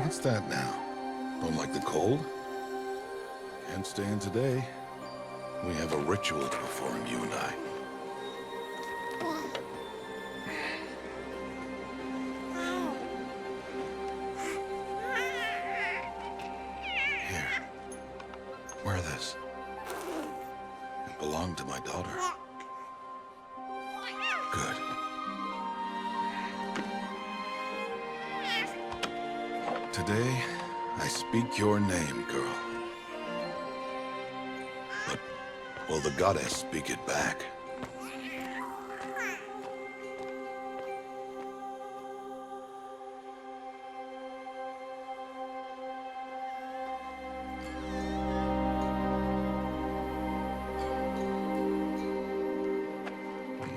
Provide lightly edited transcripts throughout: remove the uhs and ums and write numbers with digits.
What's that now? Don't like the cold? Can't stay in today. We have a ritual to perform, you and I. Here. Wear this. It belonged to my daughter. Good. Today, I speak your name, girl. But will the goddess speak it back?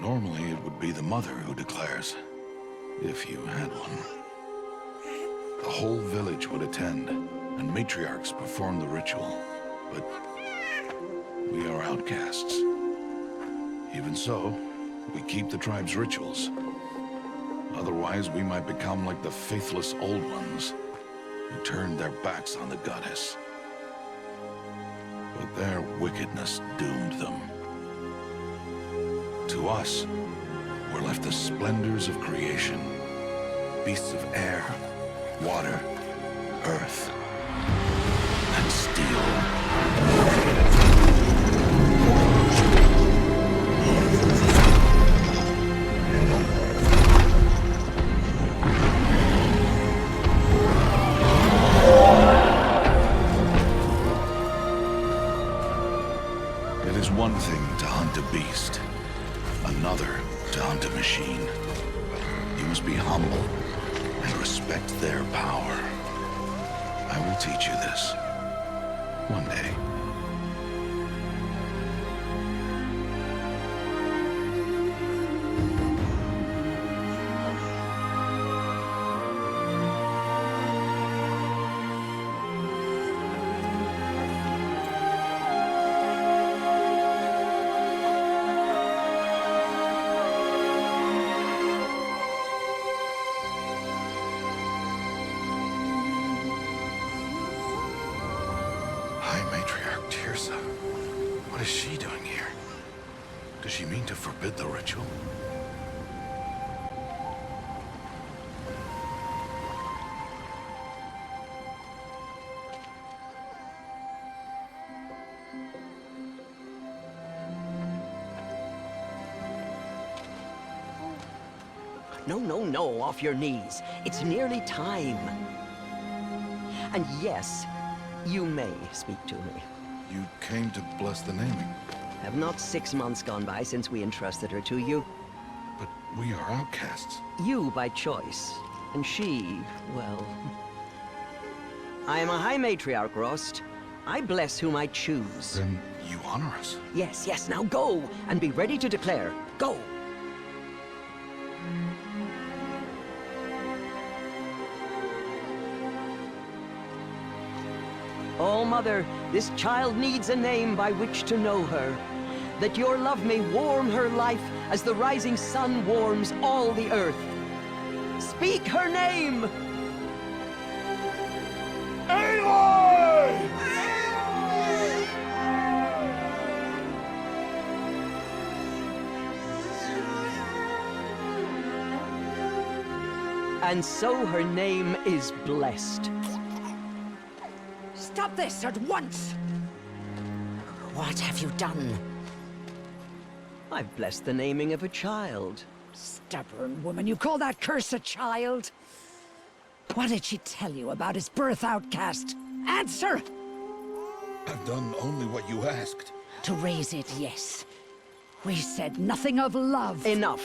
Normally, it would be the mother who declares, if you had one. The whole village would attend, and matriarchs perform the ritual. But we are outcasts. Even so, we keep the tribe's rituals. Otherwise, we might become like the faithless old ones, who turned their backs on the goddess. But their wickedness doomed them. To us, were left the splendors of creation, beasts of air, water, earth, and steel. It is one thing to hunt a beast, another to hunt a machine. You must be humble and respect their power. I will teach you this. One day. What is she doing here? Does she mean to forbid the ritual? No, off your knees. It's nearly time. And yes, you may speak to me. You came to bless the naming. Have not 6 months gone by since we entrusted her to you? But we are outcasts. You by choice, and she, well... I am a High Matriarch, Rost. I bless whom I choose. Then you honor us. Yes, now go, and be ready to declare. Go! Oh, Mother, this child needs a name by which to know her. That your love may warm her life as the rising sun warms all the earth. Speak her name! Aloy! And so her name is blessed. Stop this at once! What have you done? I've blessed the naming of a child. Stubborn woman, you call that curse a child? What did she tell you about his birth, outcast? Answer! I've done only what you asked. To raise it, yes. We said nothing of love. Enough.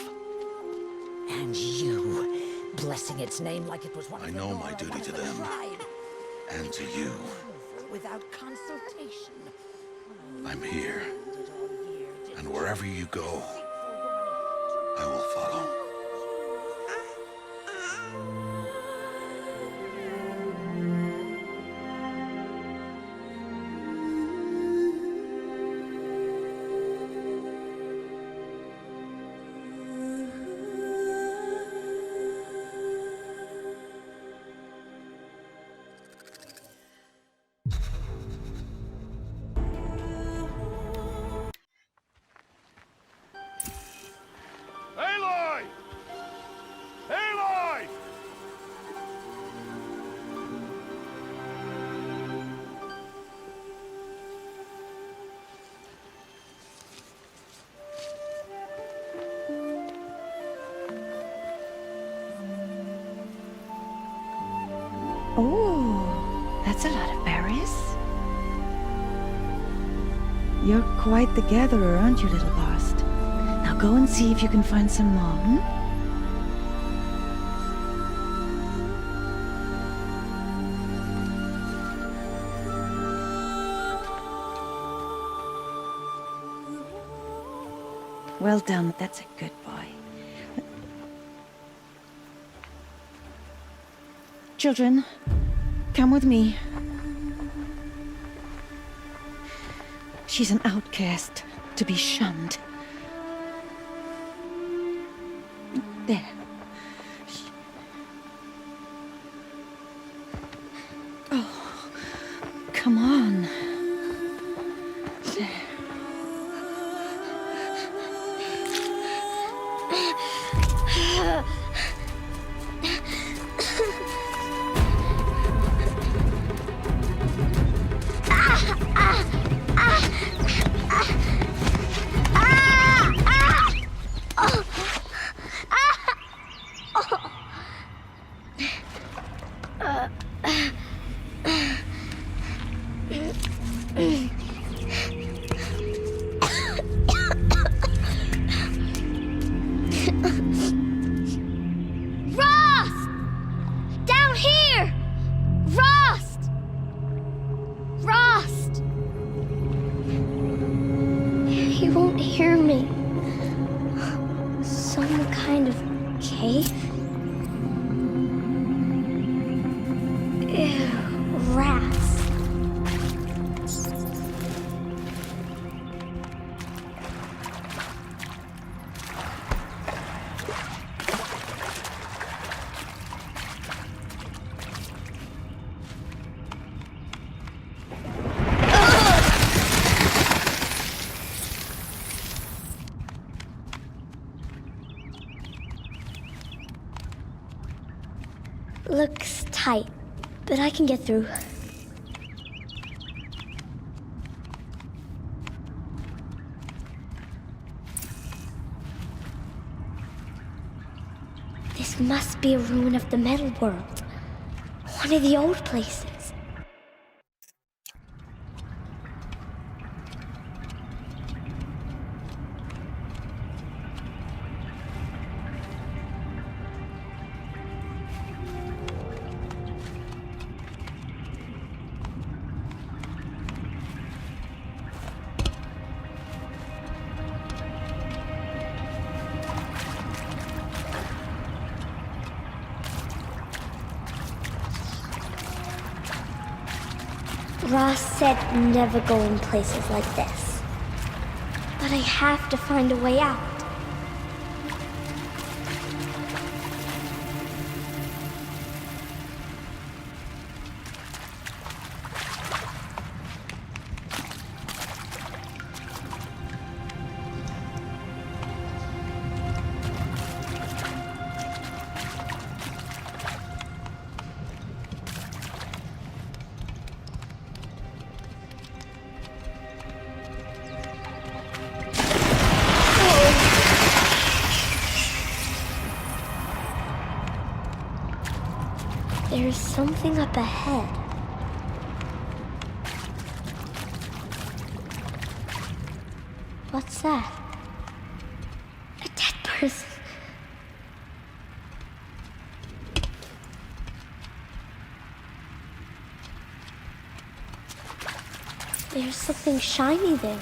And you, blessing its name like it was one of I the know Nora, my duty one of to the them. tribe. And to you. Without consultation. I'm here. And wherever you go, I will follow. That's a lot of berries. You're quite the gatherer, aren't you, little Bast? Now go and see if you can find some more, hmm? Well done, that's a good boy. Children, come with me. She's an outcast, to be shunned. There. Oh, come on. There. He won't hear me. Some kind of cave? Ew, rats. Looks tight, but I can get through. This must be a ruin of the metal world. One of the old places. Ross said never go in places like this. But I have to find a way out. There's something up ahead. What's that? A dead person. There's something shiny there.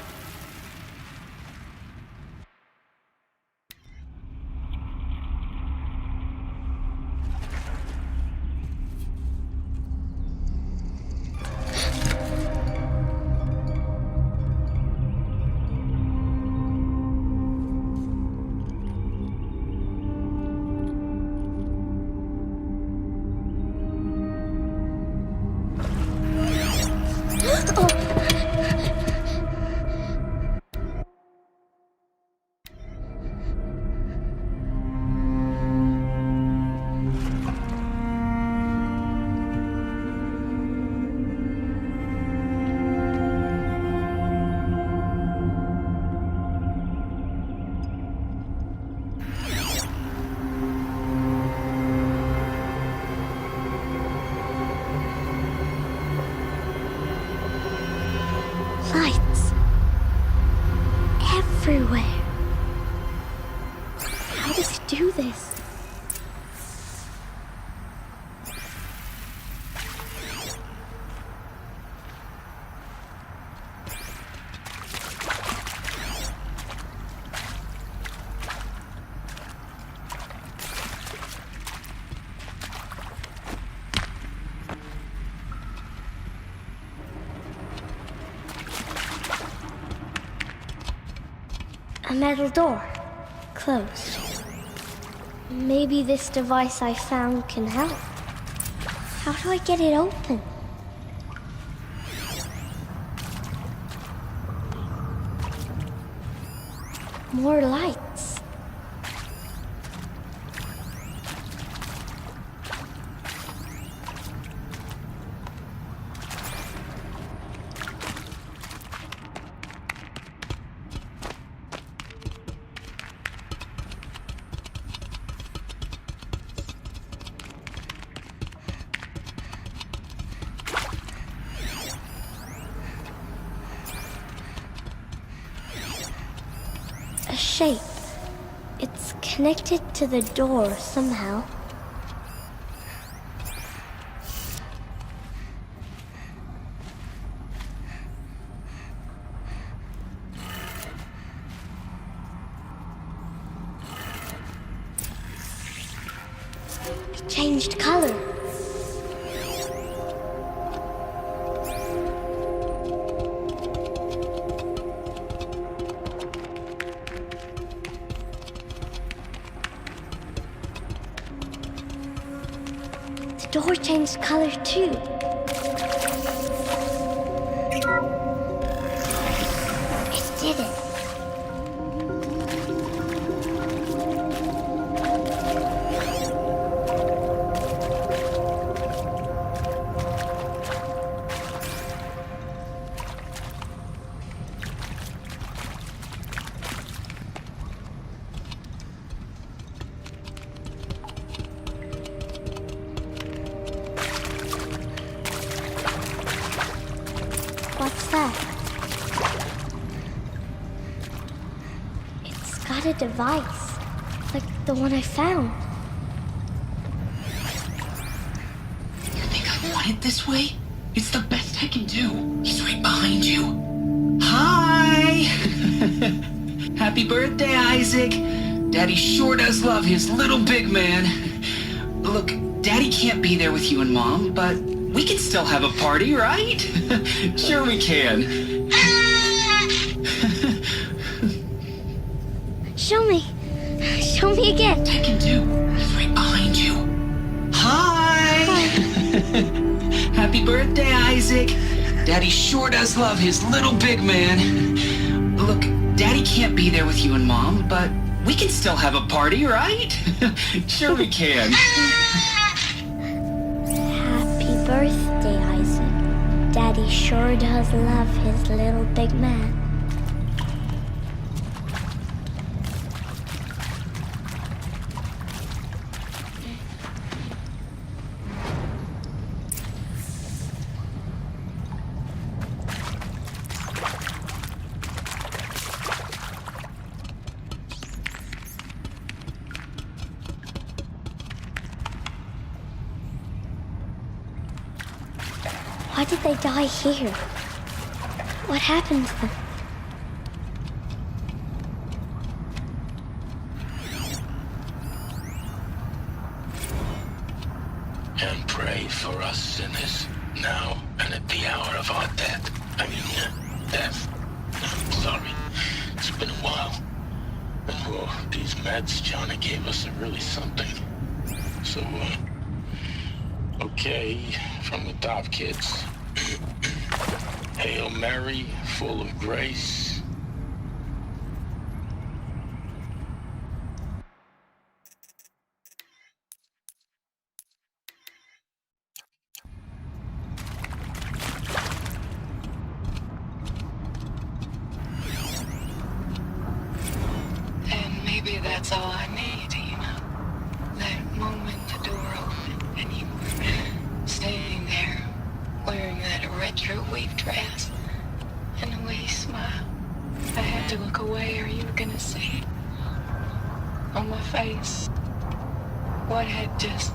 Lights. Everywhere. How does he do this? A metal door. Closed. Maybe this device I found can help. How do I get it open? More lights. A shape. It's connected to the door somehow. It changed color. The door changed color too. It did it. What's that? It's got a device, like the one I found. You think I want it this way? It's the best I can do. He's right behind you. Hi! Happy birthday, Isaac. Daddy sure does love his little big man. Look, Daddy can't be there with you and Mom, but we can still have a party, right? Sure we can. Show me. Show me again. I can do. He's right behind you. Hi! Happy birthday, Isaac. Daddy sure does love his little big man. Look, Daddy can't be there with you and Mom, but we can still have a party, right? Sure we can. Happy birthday, Isaac. Daddy sure does love his little big man. Why did they die here? What happened to them? And pray for us sinners, now and at the hour of our death. Death. I'm sorry. It's been a while. And well, these meds Johnny gave us are really something. So, okay, from the top, kids. Hail Mary, full of grace. And maybe that's all I need, you know? That moment the door opened and you were standing there wearing that retro wave dress. And to look away or you were gonna see on my face what had just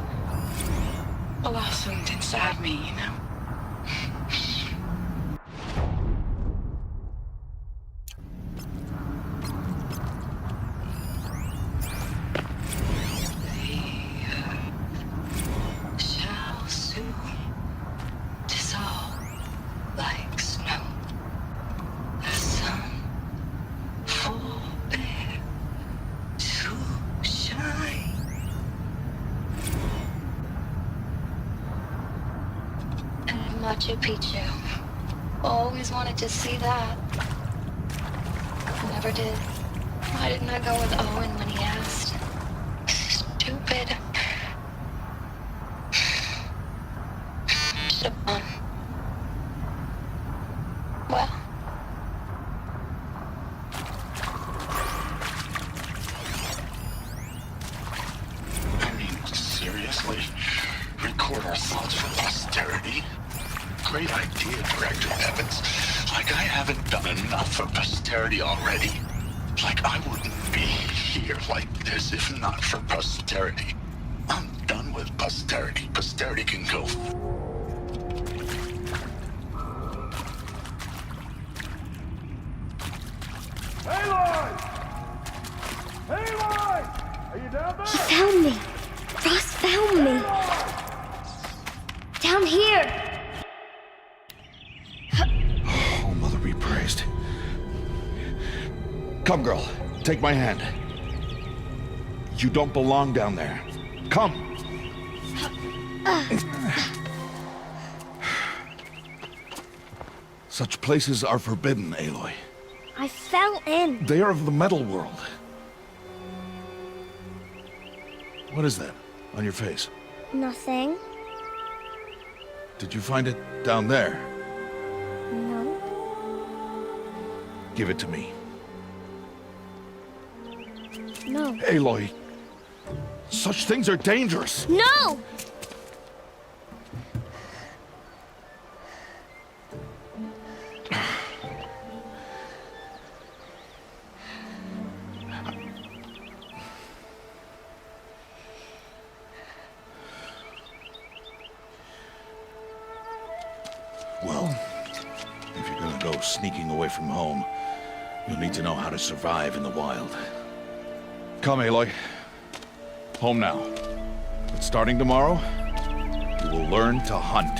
blossomed inside me, you know? Shall soon dissolve like snow. The sun forbear to shine. And Machu Picchu. Always wanted to see that. Never did. Why didn't I go with Owen when he asked? Stupid. Should have gone. Well. I mean, seriously? Record our thoughts for posterity? Great idea, Director Evans. Like I haven't done enough for posterity already. Like I wouldn't be here like this if not for posterity. I'm done with posterity. Posterity can go. He found me. Ross found me. Down here. Oh, Mother be praised. Come, girl. Take my hand. You don't belong down there. Come. Such places are forbidden, Aloy. I fell in. They are of the metal world. What is that on your face? Nothing. Did you find it down there? No. Give it to me. No. Aloy, such things are dangerous. No! Well, if you're gonna go sneaking away from home, you'll need to know how to survive in the wild. Come, Aloy. Home now. But starting tomorrow, you will learn to hunt.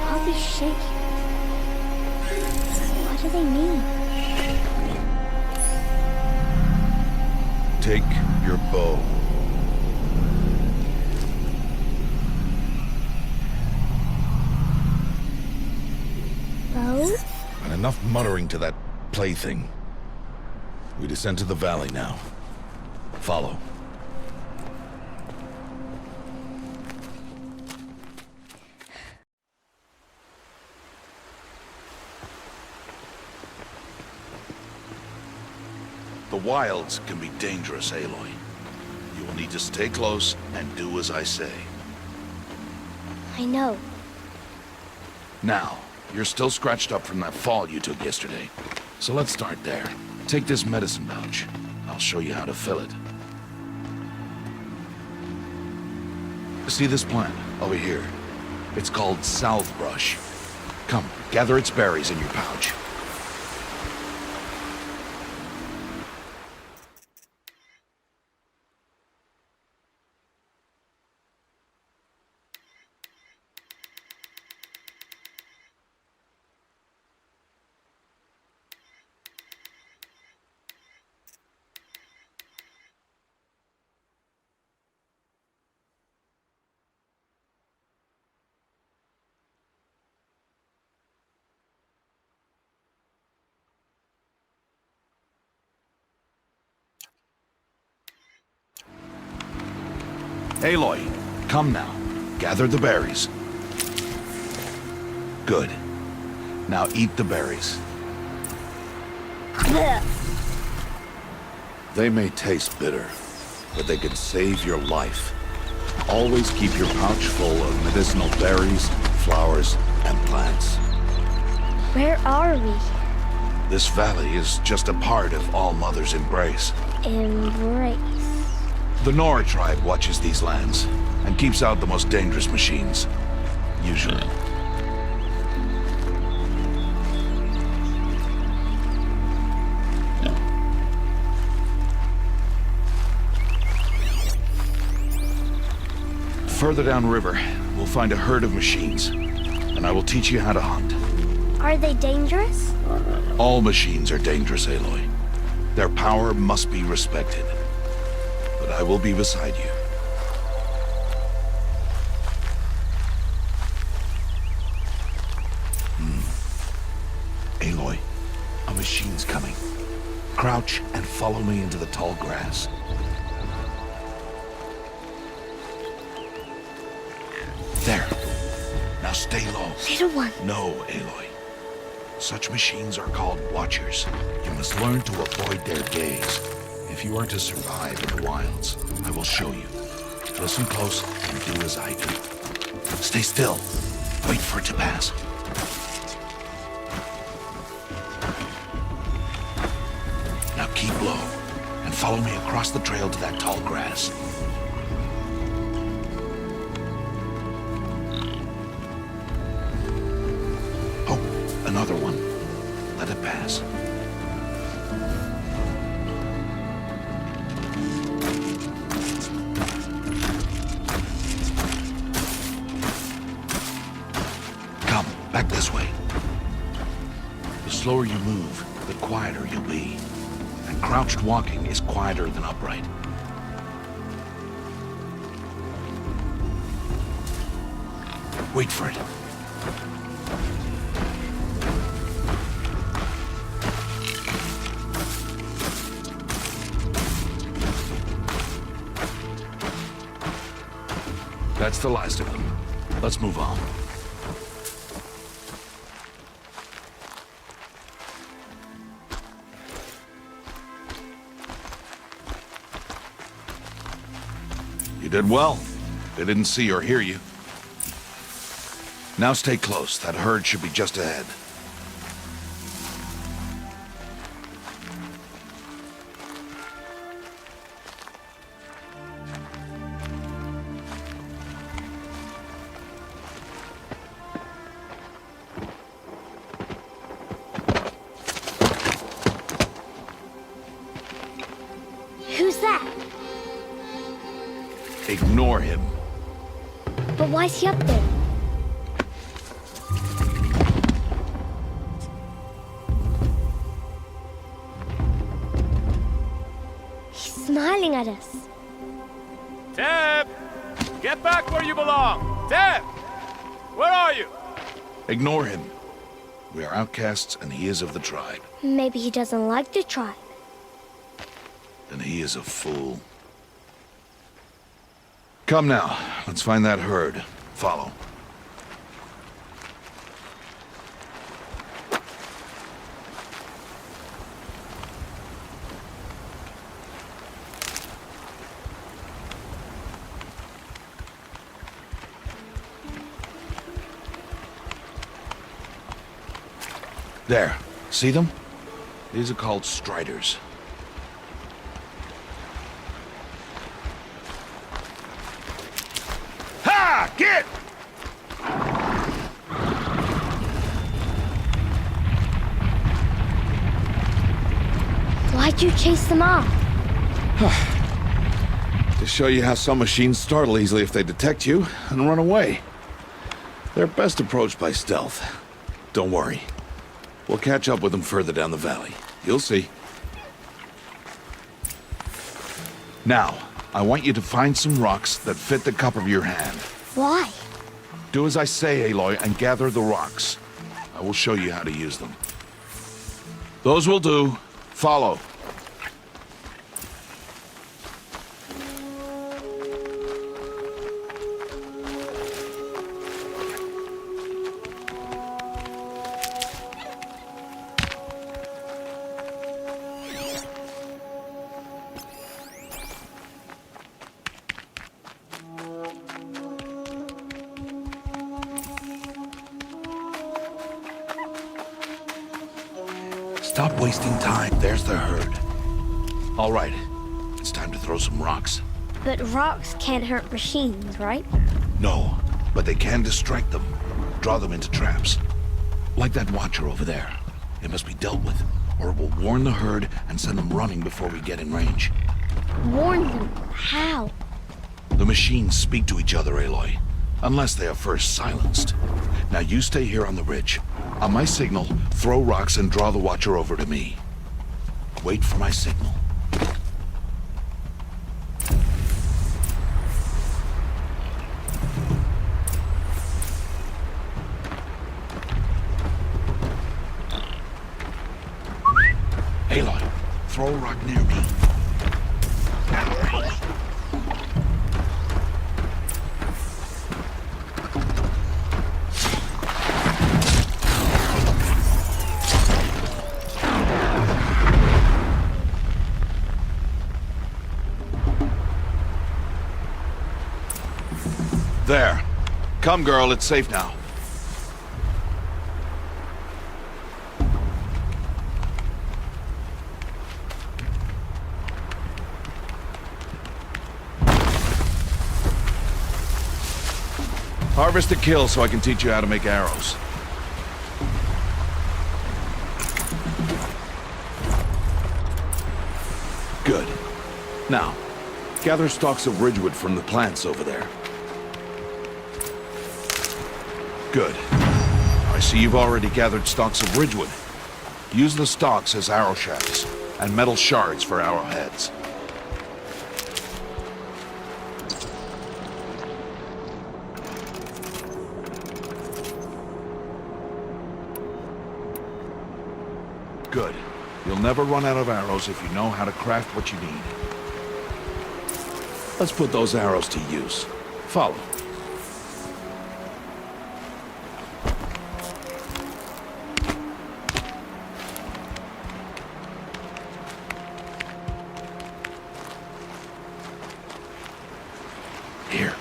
All these shapes. What do they mean? Take your bow. Bow? And enough muttering to that plaything. We descend to the valley now. Follow. The wilds can be dangerous, Aloy. You will need to stay close and do as I say. I know. Now, you're still scratched up from that fall you took yesterday. So let's start there. Take this medicine pouch. I'll show you how to fill it. See this plant over here? It's called salve brush. Come, gather its berries in your pouch. Aloy, come now. Gather the berries. Good. Now eat the berries. They may taste bitter, but they can save your life. Always keep your pouch full of medicinal berries, flowers, and plants. Where are we? This valley is just a part of All Mother's embrace. Embrace. The Nora tribe watches these lands and keeps out the most dangerous machines. Usually. Further downriver, we'll find a herd of machines, and I will teach you how to hunt. Are they dangerous? All machines are dangerous, Aloy. Their power must be respected. But I will be beside you. Aloy, a machine's coming. Crouch and follow me into the tall grass. There. Now stay low. Little one. No, Aloy. Such machines are called Watchers. You must learn to avoid their gaze. If you are to survive in the wilds, I will show you. Listen close and do as I do. Stay still. Wait for it to pass. Now keep low and follow me across the trail to that tall grass. Another one. Let it pass. Come, back this way. The slower you move, the quieter you'll be. And crouched walking is quieter than upright. Wait for it. That's the last of them. Let's move on. You did well. They didn't see or hear you. Now stay close. That herd should be just ahead. Who's that? Ignore him. But why's he up there? He's smiling at us. Teb! Get back where you belong! Teb! Where are you? Ignore him. We are outcasts and he is of the tribe. Maybe he doesn't like the tribe. Then he is a fool. Come now, let's find that herd. Follow. There. See them? These are called striders. Ha! Get! Why'd you chase them off? To show you how some machines startle easily if they detect you and run away. They're best approached by stealth. Don't worry. We'll catch up with them further down the valley. You'll see. Now, I want you to find some rocks that fit the cup of your hand. Why? Do as I say, Aloy, and gather the rocks. I will show you how to use them. Those will do. Follow. Stop wasting time. There's the herd. All right. It's time to throw some rocks. But rocks can't hurt machines, right? No, but they can distract them. Draw them into traps. Like that watcher over there. It must be dealt with, or it will warn the herd and send them running before we get in range. Warn them? How? The machines speak to each other, Aloy. Unless they are first silenced. Now you stay here on the ridge. On my signal, throw rocks and draw the watcher over to me. Wait for my signal. Aloy, throw a rock near me. There. Come, girl, it's safe now. Harvest a kill so I can teach you how to make arrows. Good. Now, gather stalks of ridgewood from the plants over there. Good. I see you've already gathered stalks of ridgewood. Use the stalks as arrow shafts, and metal shards for arrowheads. Good. You'll never run out of arrows if you know how to craft what you need. Let's put those arrows to use. Follow. Here,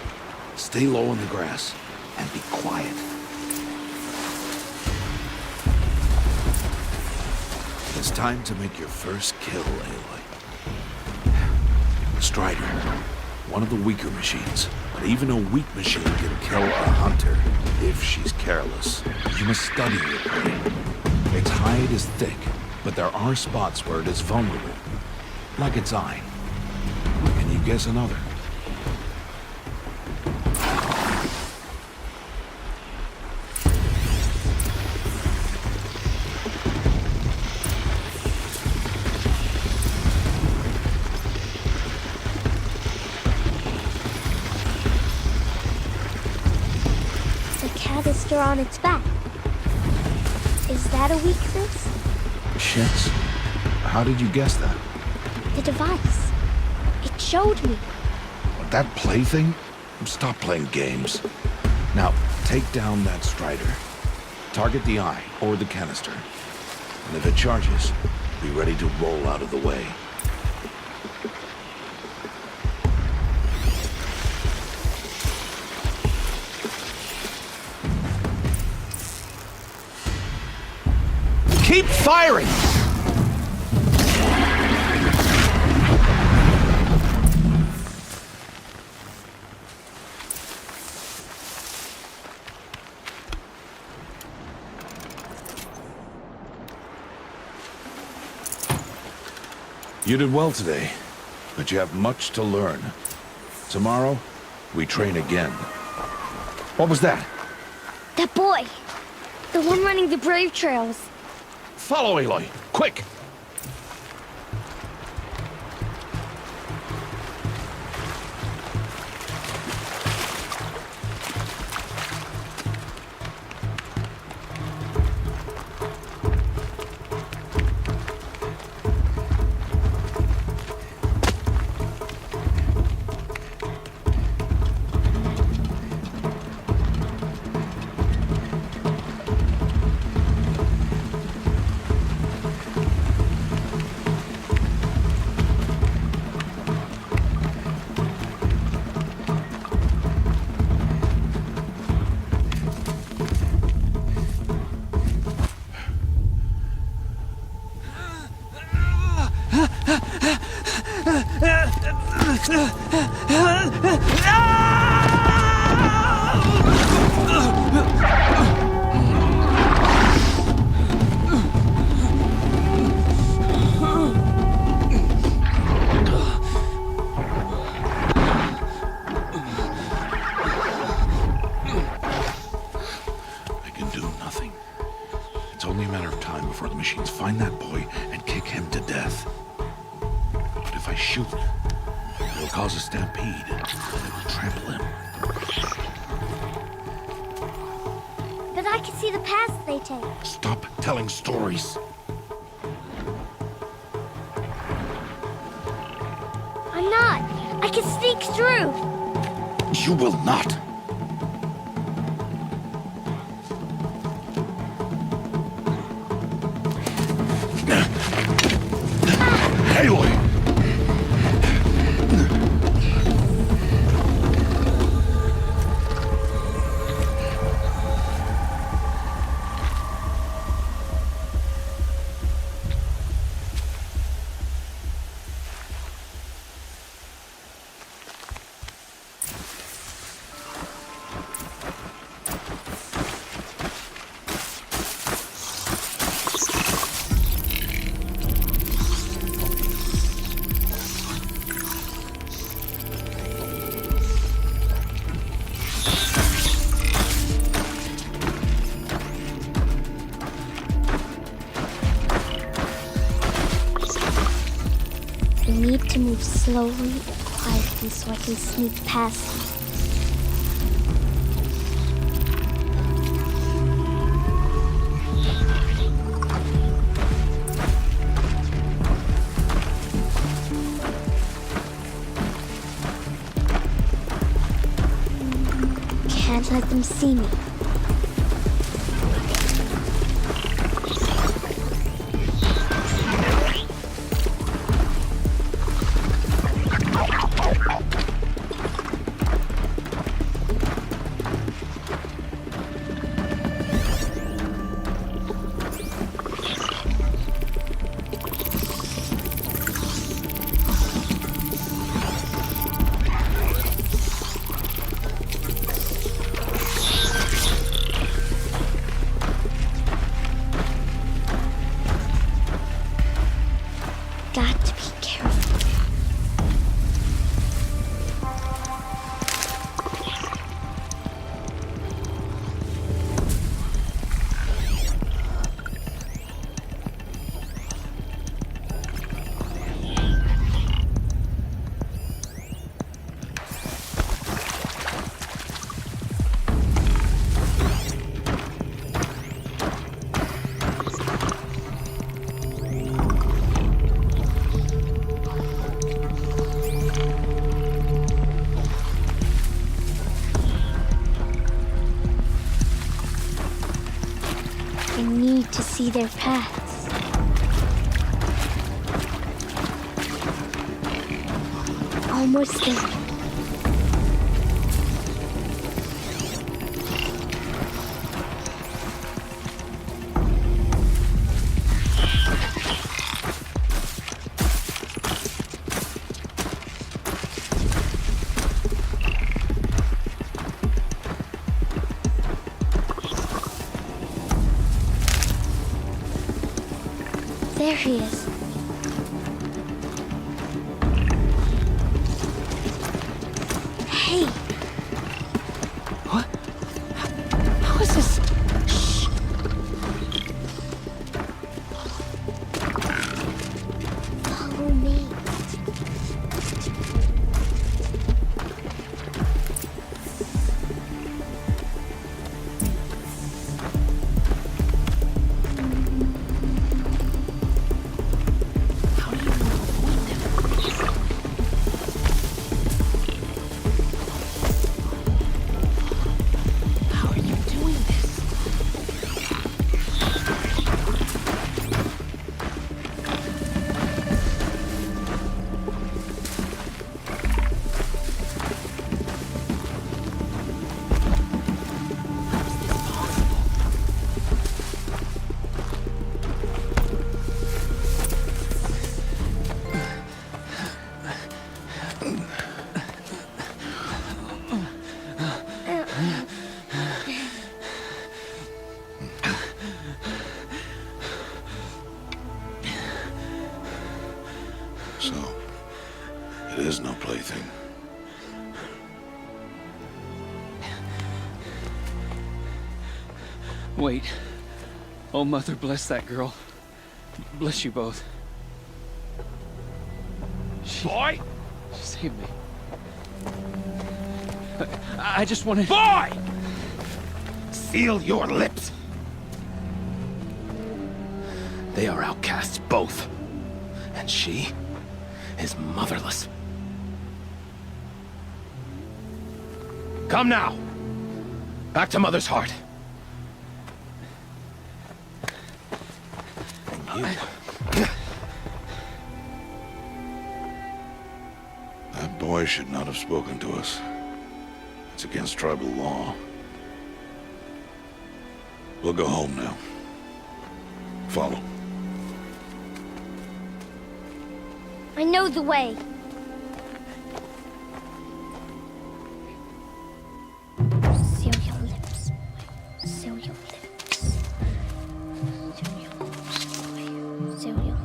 stay low in the grass and be quiet. It's time to make your first kill, Aloy. Strider, one of the weaker machines, but even a weak machine can kill a hunter if she's careless. You must study your prey. Its hide is thick, but there are spots where it is vulnerable, like its eye. Can you guess another? Canister on its back. Is that a weakness? Shits. How did you guess that? The device. It showed me. That plaything? Stop playing games. Now, take down that strider. Target the eye, or the canister. And if it charges, be ready to roll out of the way. Keep firing! You did well today, but you have much to learn. Tomorrow, we train again. What was that? That boy! The one running the brave trails. Follow Aloy, quick! I can do nothing. It's only a matter of time before the machines find that boy and kick him to death. But if I shoot, it'll cause a stampede, and it'll trample him. But I can see the paths they take. Stop telling stories. I'm not. I can sneak through. You will not. Aloy! I need to move slowly and quietly so I can sneak past them. Can't let them see me. Got to be careful. I need to see their paths. Almost there. There he is. Hey! What? How is this? Shh. Follow me. It is no plaything. Wait. Oh, Mother, bless that girl. Bless you both. Boy! She saved me. I just wanted... Boy! Seal your lips! They are outcasts, both. And she is motherless. Come now! Back to Mother's heart. And you... That boy should not have spoken to us. It's against tribal law. We'll go home now. Follow. I know the way. Seal your lips. Seal your lips. Seal your lips, boy. Seal your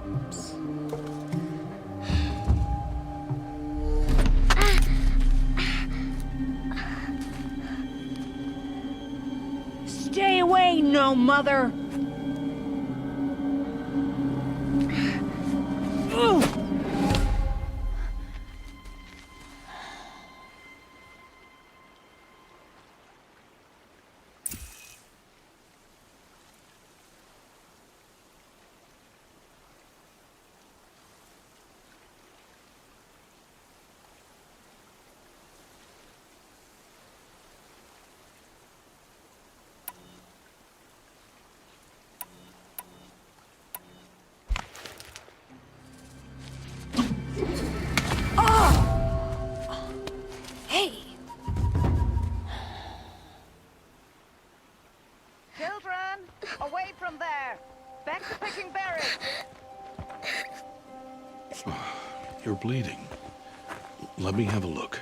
lips. Stay away, no mother! Hey! Children, away from there! Back to picking berries! You're bleeding. Let me have a look.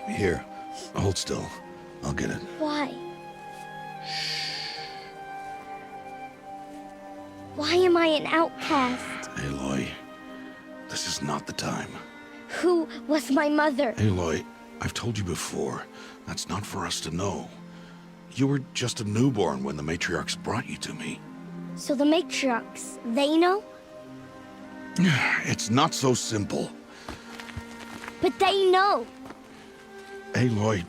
Here, hold still. I'll get it. Why? Why am I an outcast? Aloy, this is not the time. Who was my mother? Aloy, I've told you before, that's not for us to know. You were just a newborn when the matriarchs brought you to me. So the matriarchs, they know? It's not so simple. But they know. Aloy,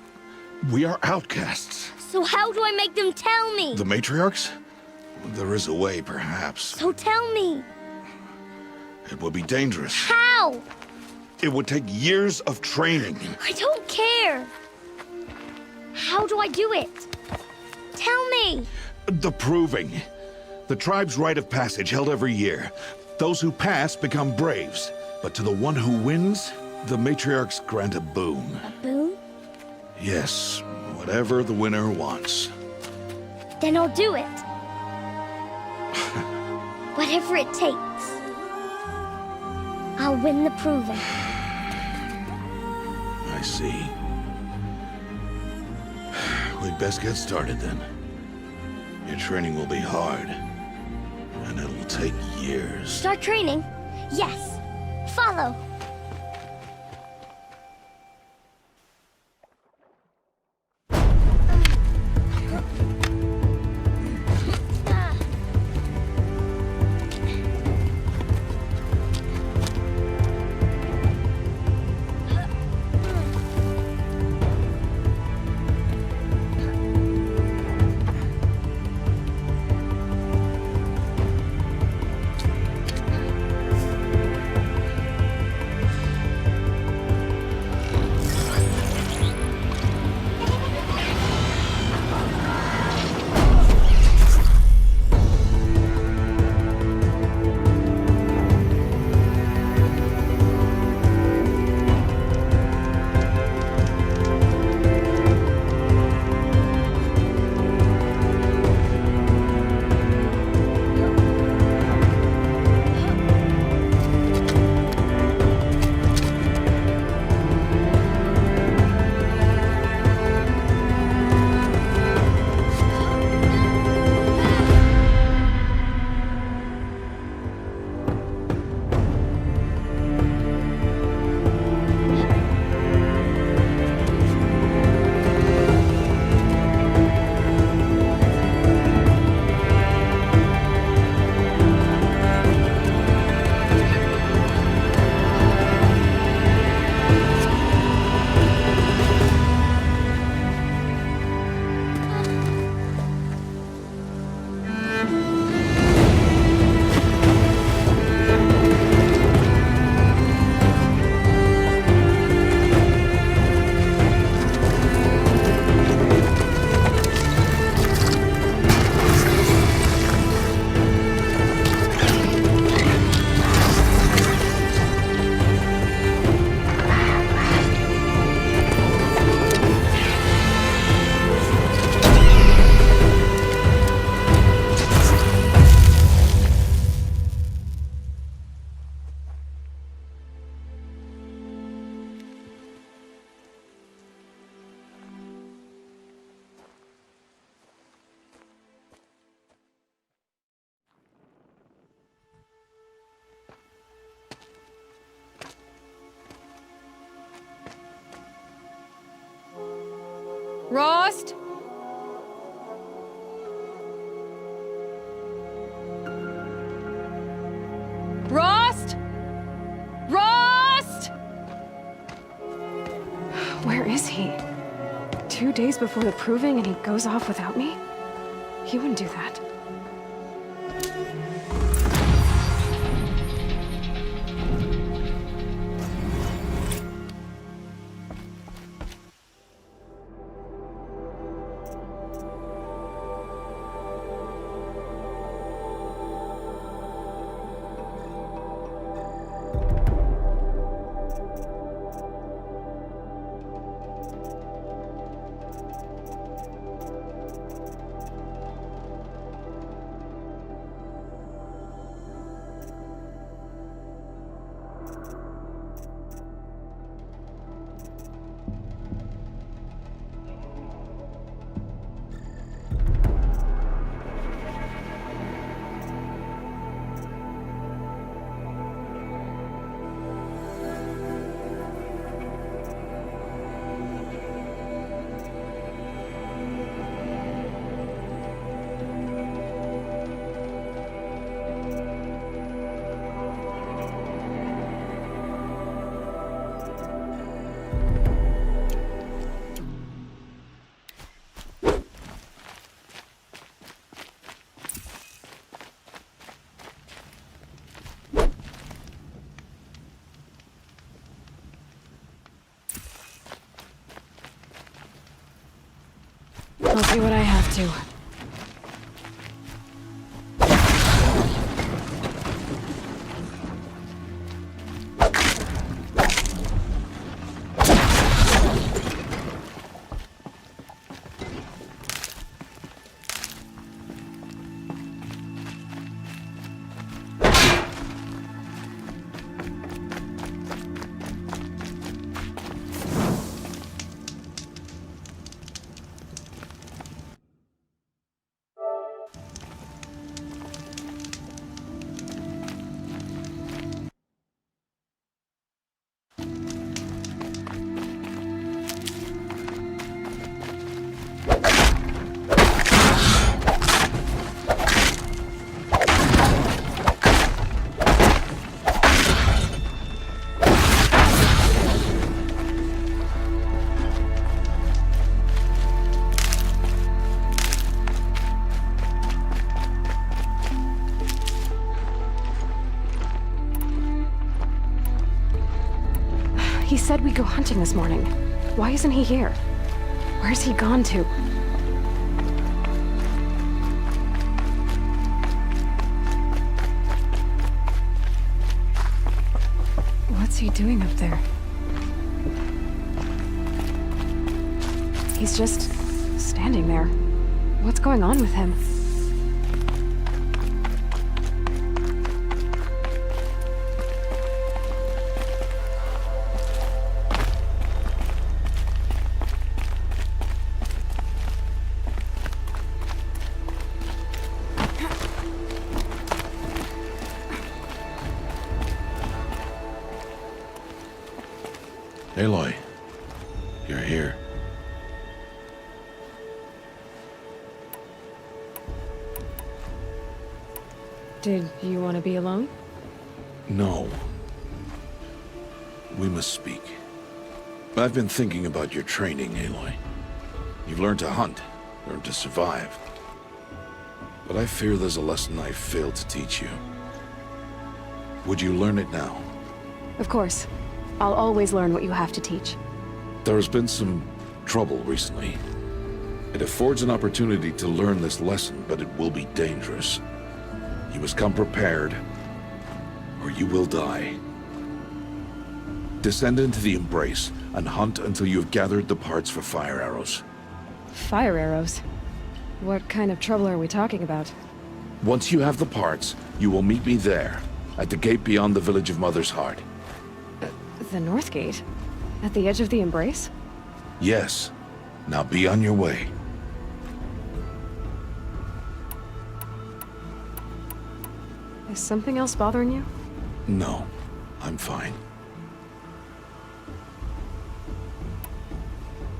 we are outcasts. So how do I make them tell me? The matriarchs? There is a way, perhaps. So tell me. It would be dangerous. How? It would take years of training. I don't care. How do I do it? Tell me. The proving. The tribe's rite of passage held every year. Those who pass become braves. But to the one who wins, the matriarchs grant a boon. A boon? Yes, whatever the winner wants. Then I'll do it. Whatever it takes. I'll win the proving. I see. We'd best get started then. Your training will be hard, and it'll take years. Start training? Yes. Follow. Rost? Rost? Rost? Where is he? 2 days before the proving and he goes off without me? He wouldn't do that. I'll do what I have to. He said we'd go hunting this morning. Why isn't he here? Where's he gone to? What's he doing up there? He's just standing there. What's going on with him? Aloy, you're here. Did you want to be alone? No. We must speak. I've been thinking about your training, Aloy. You've learned to hunt, learned to survive. But I fear there's a lesson I failed to teach you. Would you learn it now? Of course. I'll always learn what you have to teach. There has been some trouble recently. It affords an opportunity to learn this lesson, but it will be dangerous. You must come prepared, or you will die. Descend into the Embrace and hunt until you have gathered the parts for fire arrows. Fire arrows? What kind of trouble are we talking about? Once you have the parts, you will meet me there, at the gate beyond the village of Mother's Heart. The North Gate? At the edge of the Embrace? Yes. Now be on your way. Is something else bothering you? No, I'm fine.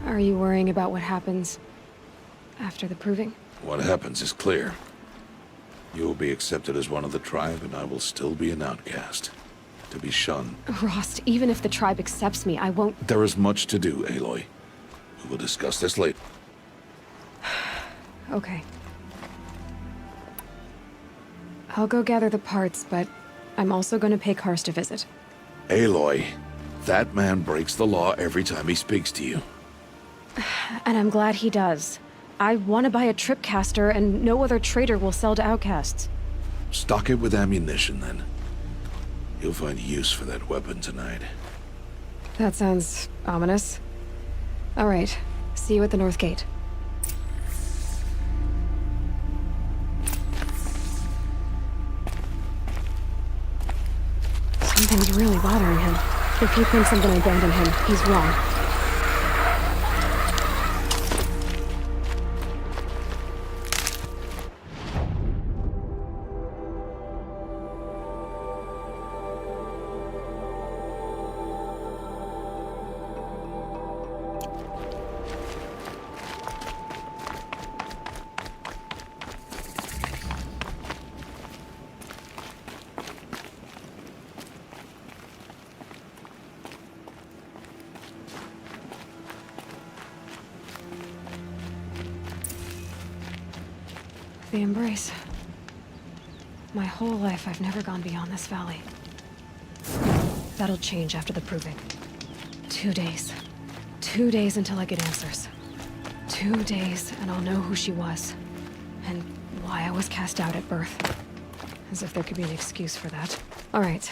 Are you worrying about what happens after the proving? What happens is clear. You will be accepted as one of the tribe, and I will still be an outcast. To be shunned. Rost, even if the tribe accepts me, I won't... There is much to do, Aloy. We will discuss this later. Okay. I'll go gather the parts, but I'm also going to pay Karst a visit. Aloy, that man breaks the law every time he speaks to you. And I'm glad he does. I want to buy a tripcaster, and no other trader will sell to outcasts. Stock it with ammunition, then. You'll find use for that weapon tonight. That sounds ominous. All right. See you at the North Gate. Something's really bothering him. If he thinks I'm gonna abandon him, he's wrong. The embrace. My whole life, I've never gone beyond this valley. That'll change after the proving. 2 days. 2 days until I get answers. 2 days, and I'll know who she was. And why I was cast out at birth. As if there could be an excuse for that. All right.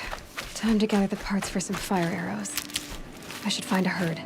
Time to gather the parts for some fire arrows. I should find a herd.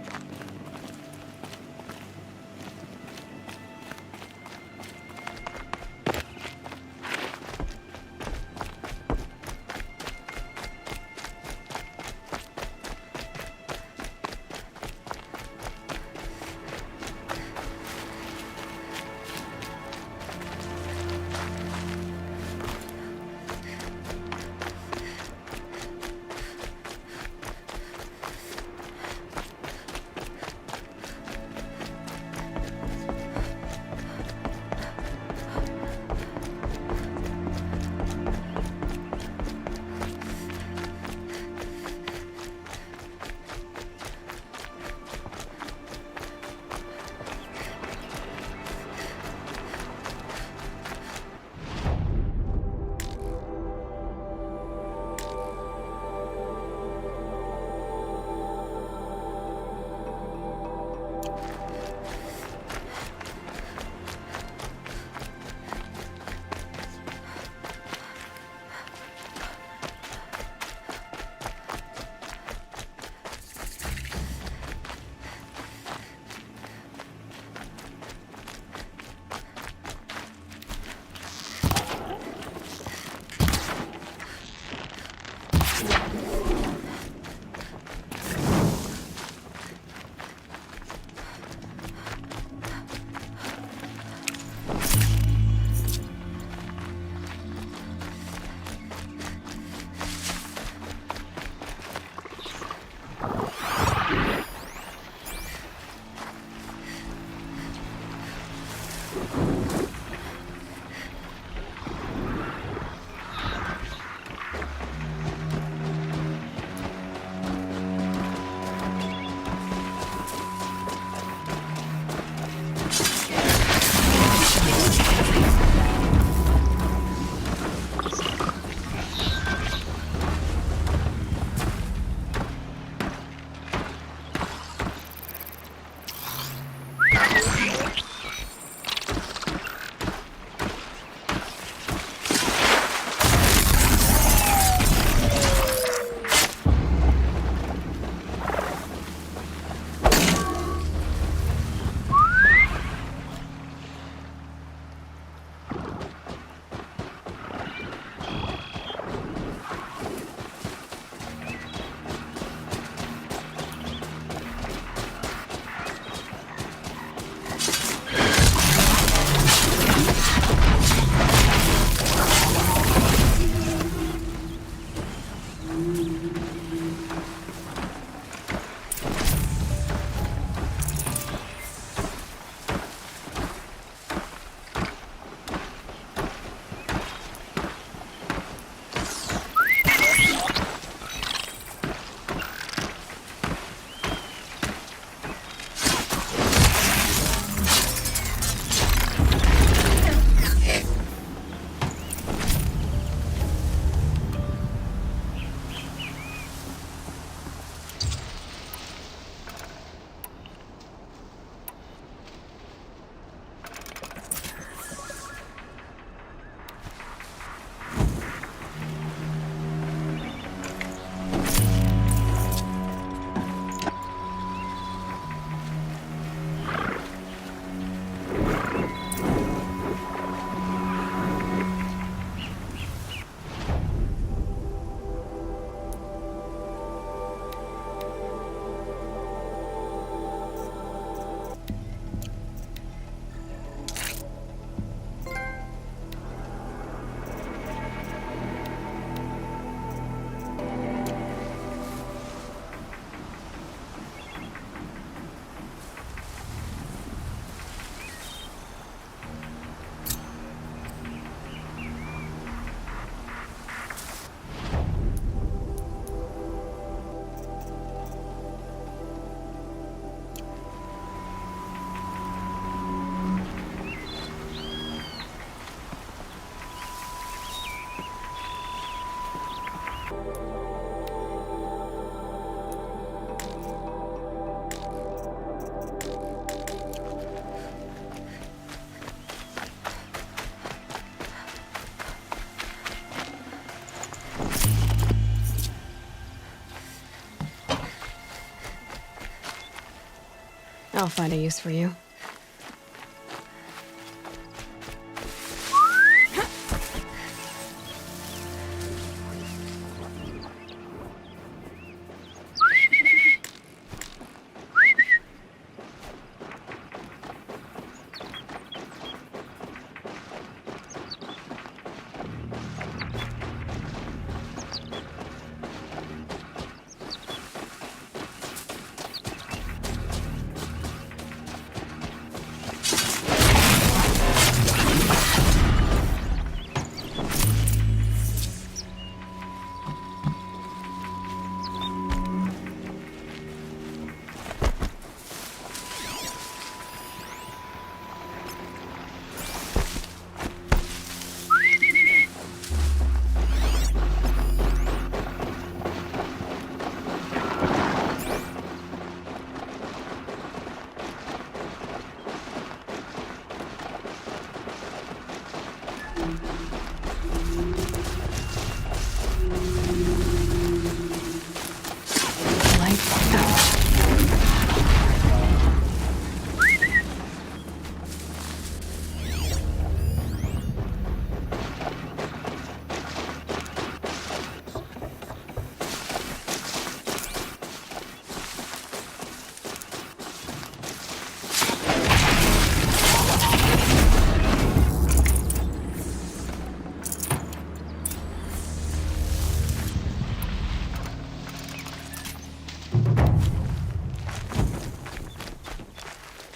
I'll find a use for you.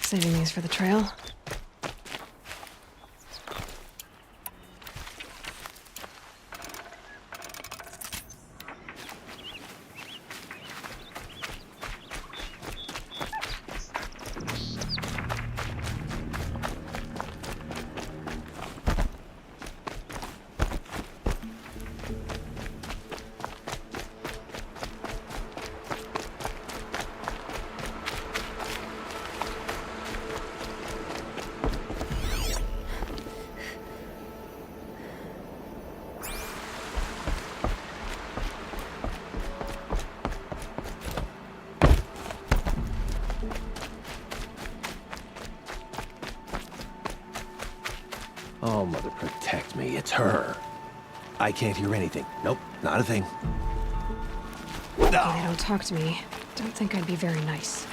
Saving these for the trail. Oh, Mother, protect me. It's her. I can't hear anything. Nope, not a thing. If they don't talk to me, don't think I'd be very nice.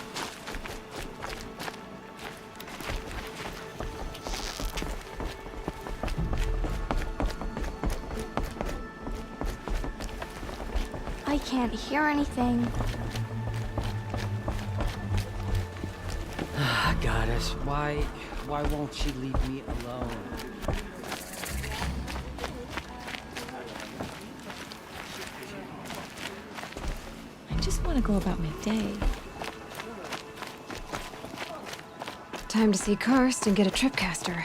I can't hear anything. Goddess, why won't she leave me alone? I just want to go about my day. Time to see Karst and get a tripcaster.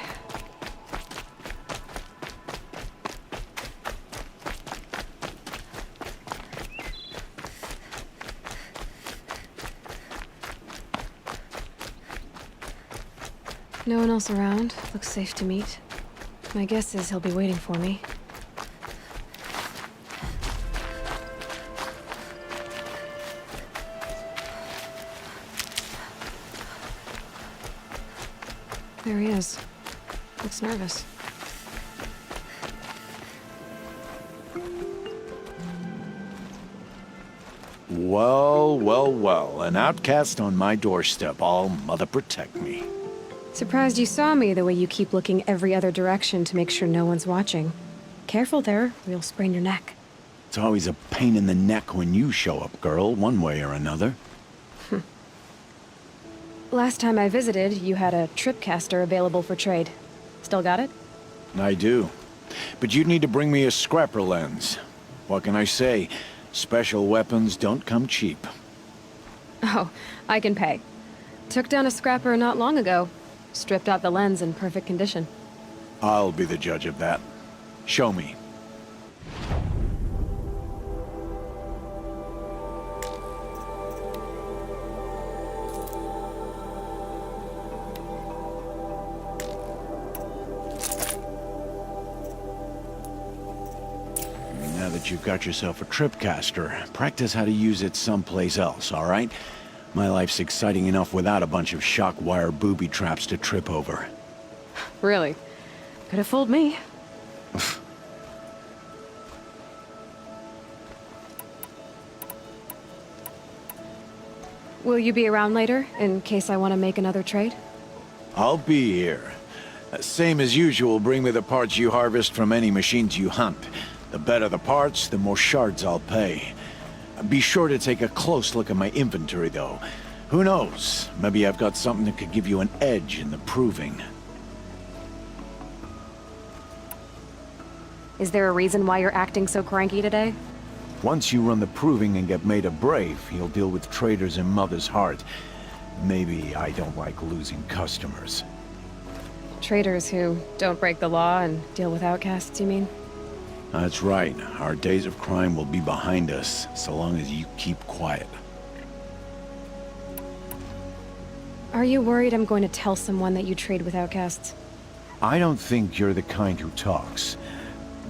No one else around. Looks safe to meet. My guess is he'll be waiting for me. There he is. Looks nervous. Well, well, well. An outcast on my doorstep. All Mother protect me. Surprised you saw me the way you keep looking every other direction to make sure no one's watching. Careful there, or you'll sprain your neck. It's always a pain in the neck when you show up, girl, one way or another. Last time I visited, you had a tripcaster available for trade. Still got it? I do. But you'd need to bring me a scrapper lens. What can I say? Special weapons don't come cheap. Oh, I can pay. Took down a scrapper not long ago. Stripped out the lens in perfect condition. I'll be the judge of that. Show me. Now that you've got yourself a tripcaster, practice how to use it someplace else, all right? My life's exciting enough without a bunch of shock wire booby traps to trip over. Really? Could have fooled me. Will you be around later, in case I want to make another trade? I'll be here. Same as usual, bring me the parts you harvest from any machines you hunt. The better the parts, the more shards I'll pay. Be sure to take a close look at my inventory, though. Who knows? Maybe I've got something that could give you an edge in the proving. Is there a reason why you're acting so cranky today? Once you run the proving and get made a brave, you'll deal with traitors in Mother's Heart. Maybe I don't like losing customers. Traitors who don't break the law and deal with outcasts, you mean? That's right. Our days of crime will be behind us, so long as you keep quiet. Are you worried I'm going to tell someone that you trade with outcasts? I don't think you're the kind who talks,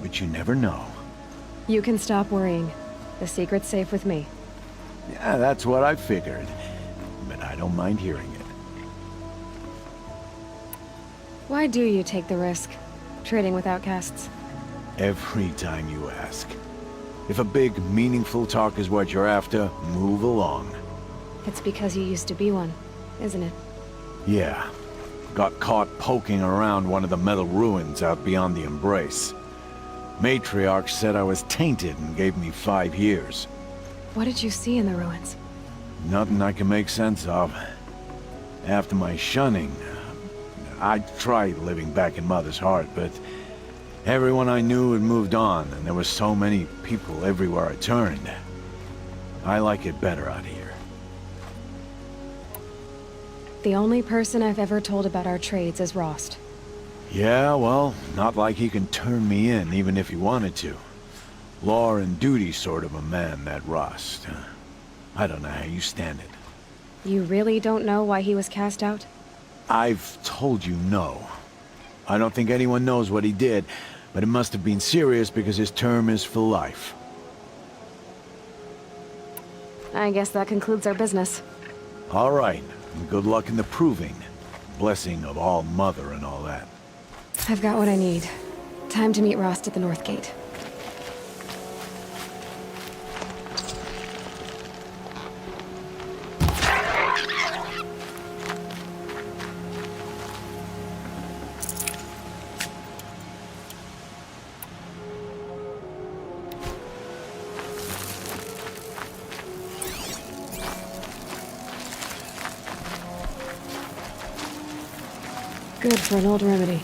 but you never know. You can stop worrying. The secret's safe with me. Yeah, that's what I figured. But I don't mind hearing it. Why do you take the risk, trading with outcasts? Every time you ask. If a big, meaningful talk is what you're after, move along. It's because you used to be one, isn't it? Yeah. Got caught poking around one of the metal ruins out beyond the Embrace. Matriarch said I was tainted and gave me 5 years. What did you see in the ruins? Nothing I can make sense of. After my shunning, I tried living back in Mother's Heart, but everyone I knew had moved on, and there were so many people everywhere I turned. I like it better out here. The only person I've ever told about our trades is Rost. Yeah, well, not like he can turn me in, even if he wanted to. Law and duty sort of a man, that Rost. I don't know how you stand it. You really don't know why he was cast out? I've told you no. I don't think anyone knows what he did, but it must have been serious because his term is for life. I guess that concludes our business. All right, and good luck in the proving. Blessing of All Mother and all that. I've got what I need. Time to meet Rost at the North Gate. Good for an old remedy.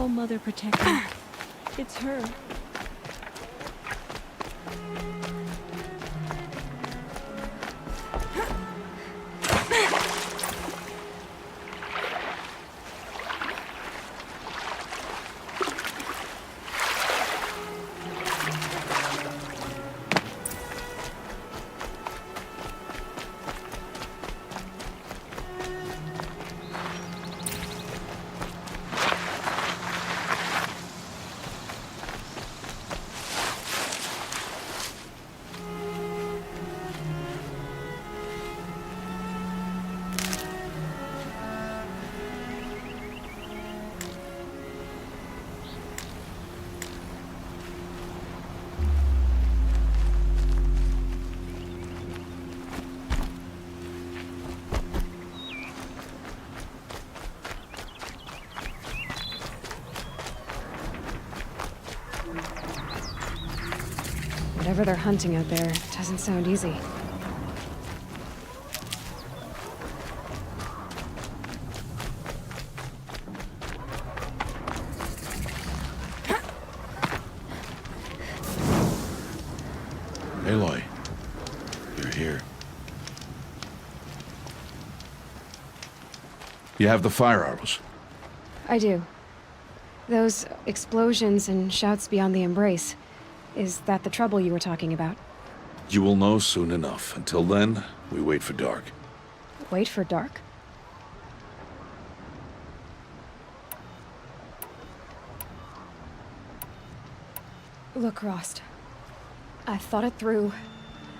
Oh, Mother, protect me. It's her. Whatever they're hunting out there doesn't sound easy. You have the fire arrows? I do. Those explosions and shouts beyond the embrace. Is that the trouble you were talking about? You will know soon enough. Until then, we wait for dark. Wait for dark? Look, Rost. I've thought it through,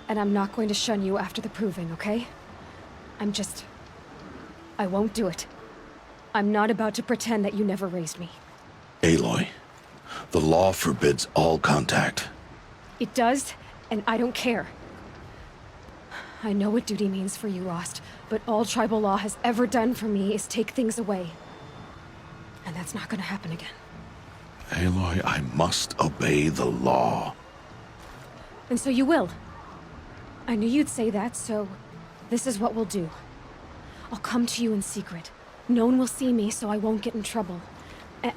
and I'm not going to shun you after the proving, okay? I won't do it. I'm not about to pretend that you never raised me. Aloy, the law forbids all contact. It does, and I don't care. I know what duty means for you, Rost, but all tribal law has ever done for me is take things away. And that's not gonna happen again. Aloy, I must obey the law. And so you will. I knew you'd say that, so this is what we'll do. I'll come to you in secret. No one will see me, so I won't get in trouble.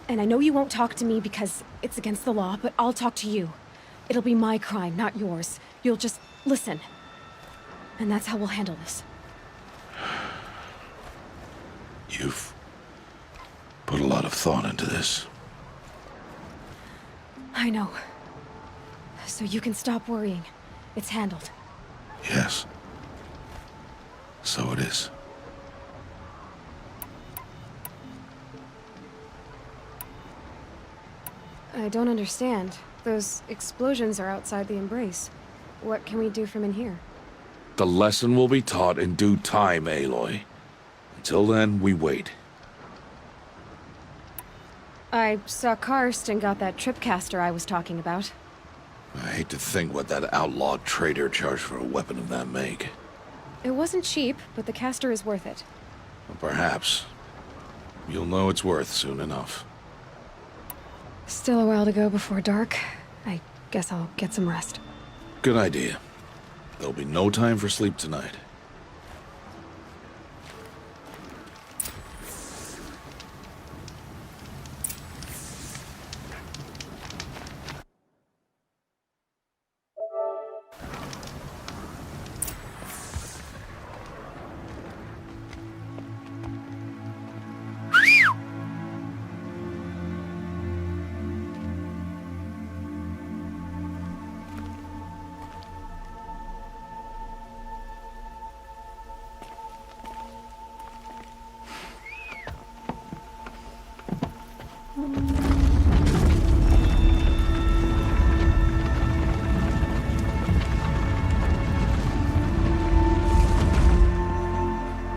And I know you won't talk to me because it's against the law, but I'll talk to you. It'll be my crime, not yours. You'll just listen. And that's how we'll handle this. You've put a lot of thought into this. I know. So you can stop worrying. It's handled. Yes. So it is. I don't understand. Those explosions are outside the embrace. What can we do from in here? The lesson will be taught in due time, Aloy. Until then, we wait. I saw Karst and got that tripcaster I was talking about. I hate to think what that outlawed trader charged for a weapon of that make. It wasn't cheap, but the caster is worth it. Well, perhaps. You'll know it's worth soon enough. Still a while to go before dark. I guess I'll get some rest. Good idea. There'll be no time for sleep tonight.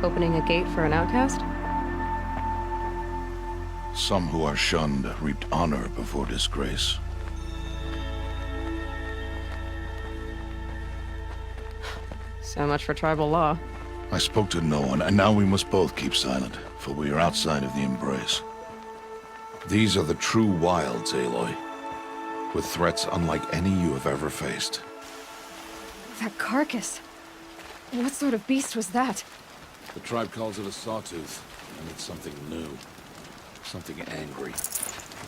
Opening a gate for an outcast? Some who are shunned reaped honor before disgrace. So much for tribal law. I spoke to no one, and now we must both keep silent, for we are outside of the embrace. These are the true wilds, Aloy, with threats unlike any you have ever faced. That carcass. What sort of beast was that? The tribe calls it a sawtooth, and it's something new. Something angry.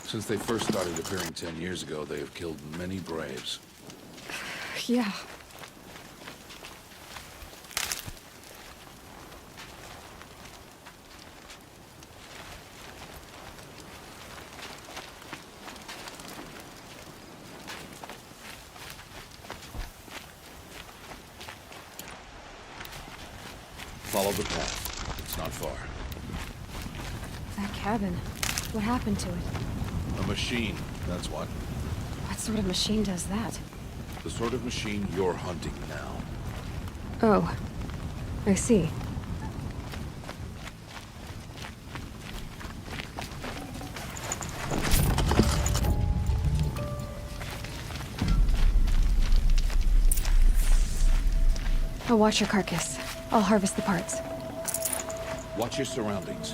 Since they first started appearing 10 years ago, they have killed many braves. Yeah. Follow the path. It's not far. That cabin. What happened to it? A machine, that's what. What sort of machine does that? The sort of machine you're hunting now. Oh. I see. I'll watch your carcass. I'll harvest the parts. Watch your surroundings.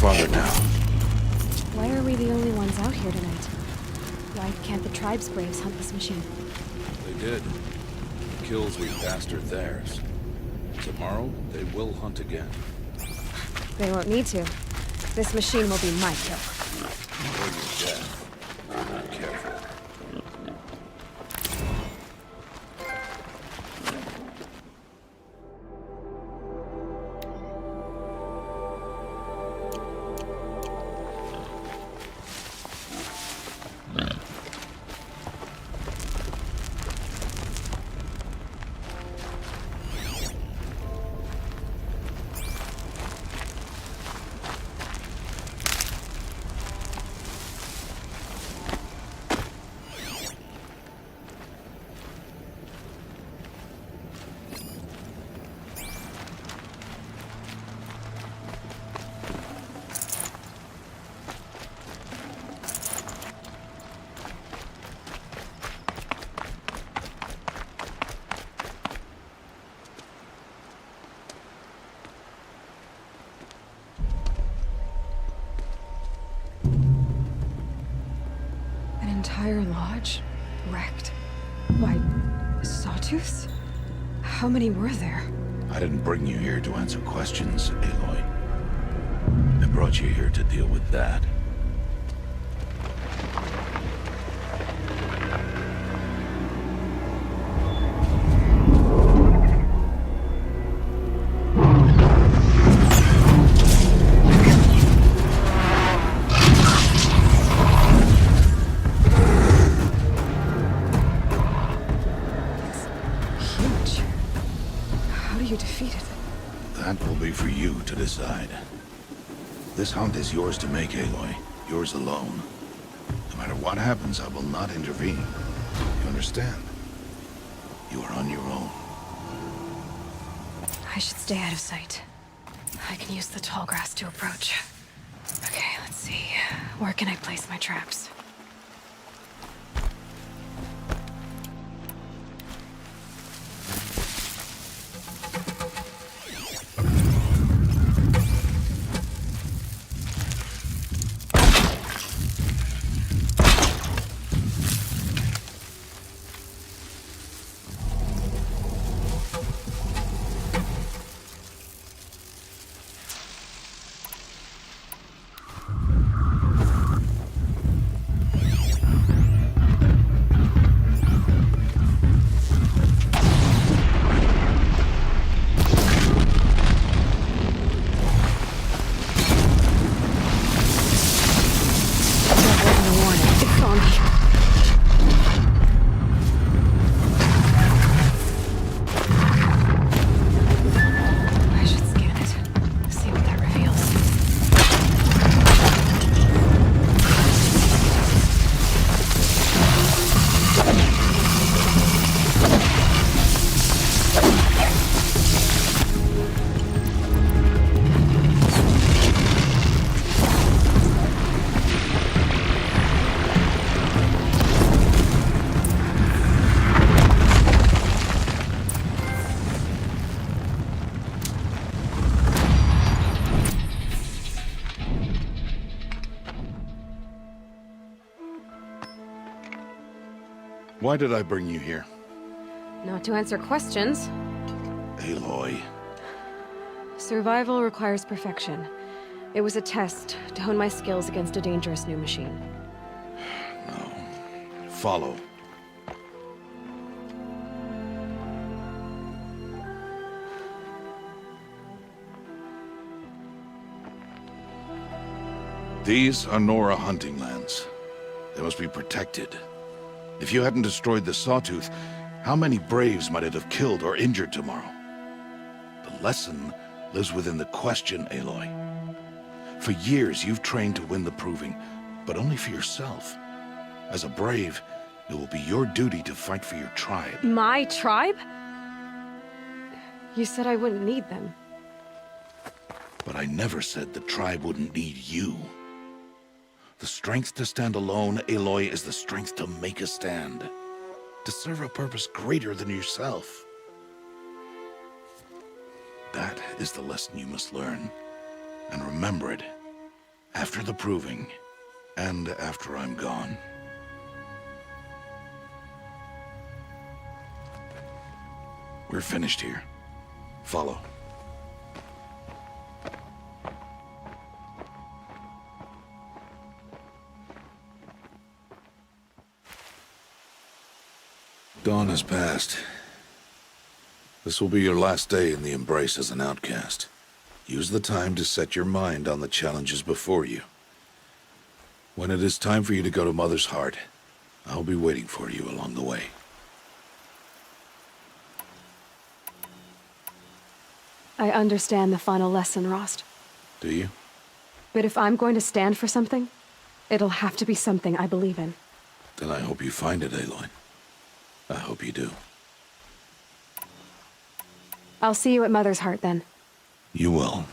farther now. Why are we the only ones out here tonight? Why can't the tribe's braves hunt this machine? They did. The kills we passed are theirs. Tomorrow, they will hunt again. They won't need to. This machine will be my kill. Or your death. If you're not careful. Entire lodge wrecked. Why, sawtooths? How many were there? I didn't bring you here to answer questions, Aloy. I brought you here to deal with that. That will be for you to decide. This hunt is yours to make, Aloy. Yours alone. No matter what happens, I will not intervene. You understand? You are on your own. I should stay out of sight. I can use the tall grass to approach. Okay, let's see. Where can I place my traps? Why did I bring you here? Not to answer questions. Aloy. Survival requires perfection. It was a test to hone my skills against a dangerous new machine. No. Follow. These are Nora hunting lands. They must be protected. If you hadn't destroyed the Sawtooth, how many Braves might it have killed or injured tomorrow? The lesson lives within the question, Aloy. For years, you've trained to win the Proving, but only for yourself. As a Brave, it will be your duty to fight for your tribe. My tribe? You said I wouldn't need them. But I never said the tribe wouldn't need you. The strength to stand alone, Aloy, is the strength to make a stand. To serve a purpose greater than yourself. That is the lesson you must learn. And remember it After the proving, and after I'm gone. We're finished here. Follow. Dawn has passed. This will be your last day in the Embrace as an outcast. Use the time to set your mind on the challenges before you. When it is time for you to go to Mother's Heart, I'll be waiting for you along the way. I understand the final lesson, Rost. Do you? But if I'm going to stand for something, it'll have to be something I believe in. Then I hope you find it, Aloy. I hope you do. I'll see you at Mother's Heart, then. You will.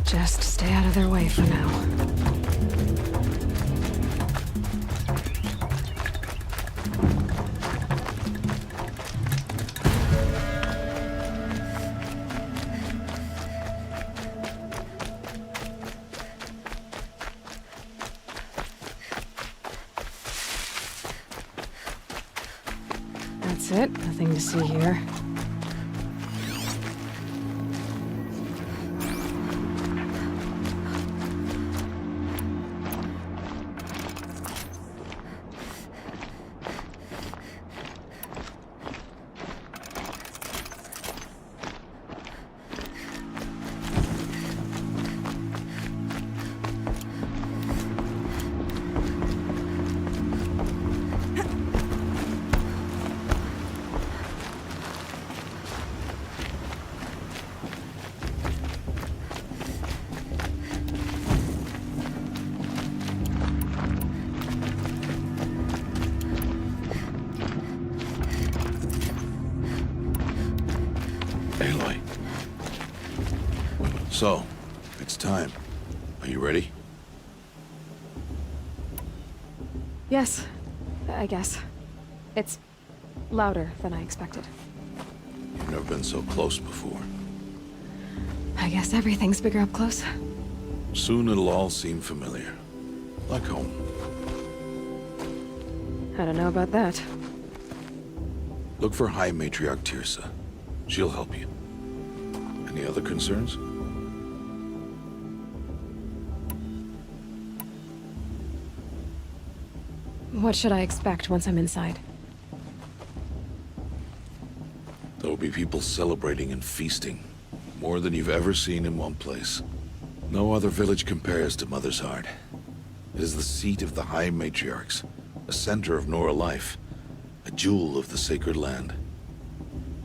Just stay out of their way for now. That's it. Nothing to see here. So, it's time. Are you ready? Yes, I guess. It's louder than I expected. You've never been so close before. I guess everything's bigger up close. Soon it'll all seem familiar. Like home. I don't know about that. Look for High Matriarch Tirsa. She'll help you. Any other concerns? What should I expect once I'm inside? There'll be people celebrating and feasting. More than you've ever seen in one place. No other village compares to Mother's Heart. It is the seat of the High Matriarchs, a center of Nora life, a jewel of the sacred land.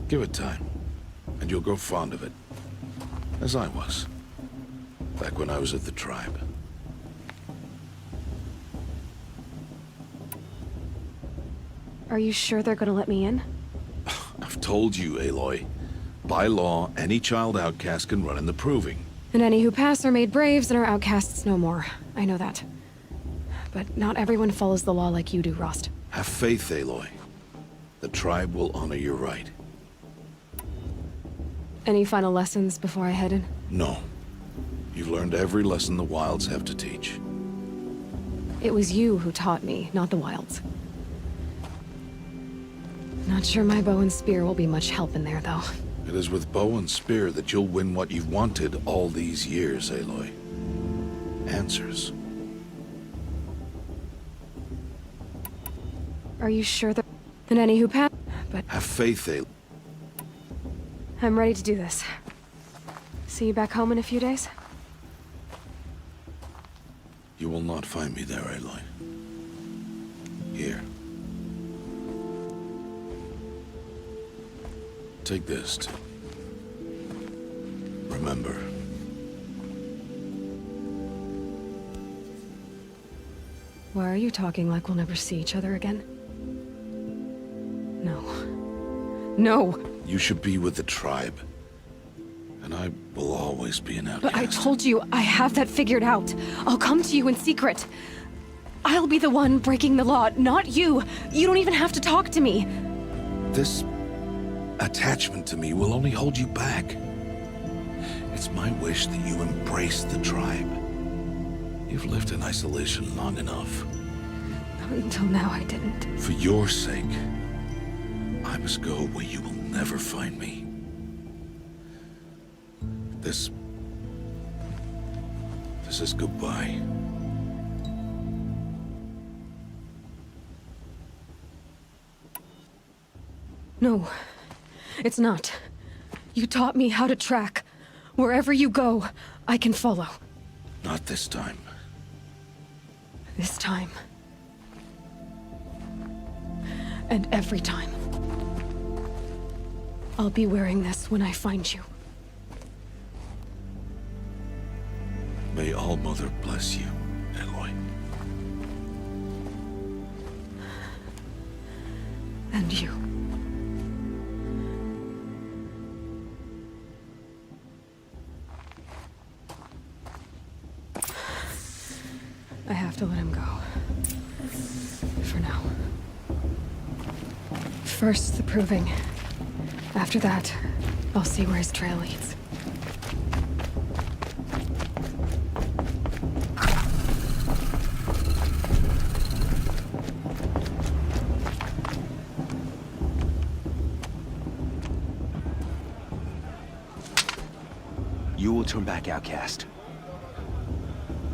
Give it time, and you'll grow fond of it. As I was, back when I was at the tribe. Are you sure they're gonna let me in? I've told you, Aloy. By law, any child outcast can run in the proving. And any who pass are made braves and are outcasts no more. I know that. But not everyone follows the law like you do, Rost. Have faith, Aloy. The tribe will honor your right. Any final lessons before I head in? No. You've learned every lesson the Wilds have to teach. It was you who taught me, not the Wilds. Not sure my bow and spear will be much help in there, though. It is with bow and spear that you'll win what you've wanted all these years, Aloy. Answers. Are you sure that... And any who pass... But... Have faith, Aloy. I'm ready to do this. See you back home in a few days? You will not find me there, Aloy. Here. Take this to... remember. Why are you talking like we'll never see each other again? No. No! You should be with the tribe. And I will always be an outcast. But I told you, I have that figured out. I'll come to you in secret. I'll be the one breaking the law, not you. You don't even have to talk to me. This attachment to me will only hold you back. It's my wish that you embrace the tribe. You've lived in isolation long enough. Until now, I didn't. For your sake, I must go where you will never find me. This is goodbye. No, it's not. You taught me how to track. Wherever you go, I can follow. Not this time. This time. And every time. I'll be wearing this when I find you. May All-Mother bless you, Aloy. And you. I have to let him go. For now. First, the proving. After that, I'll see where his trail leads. You will turn back outcast.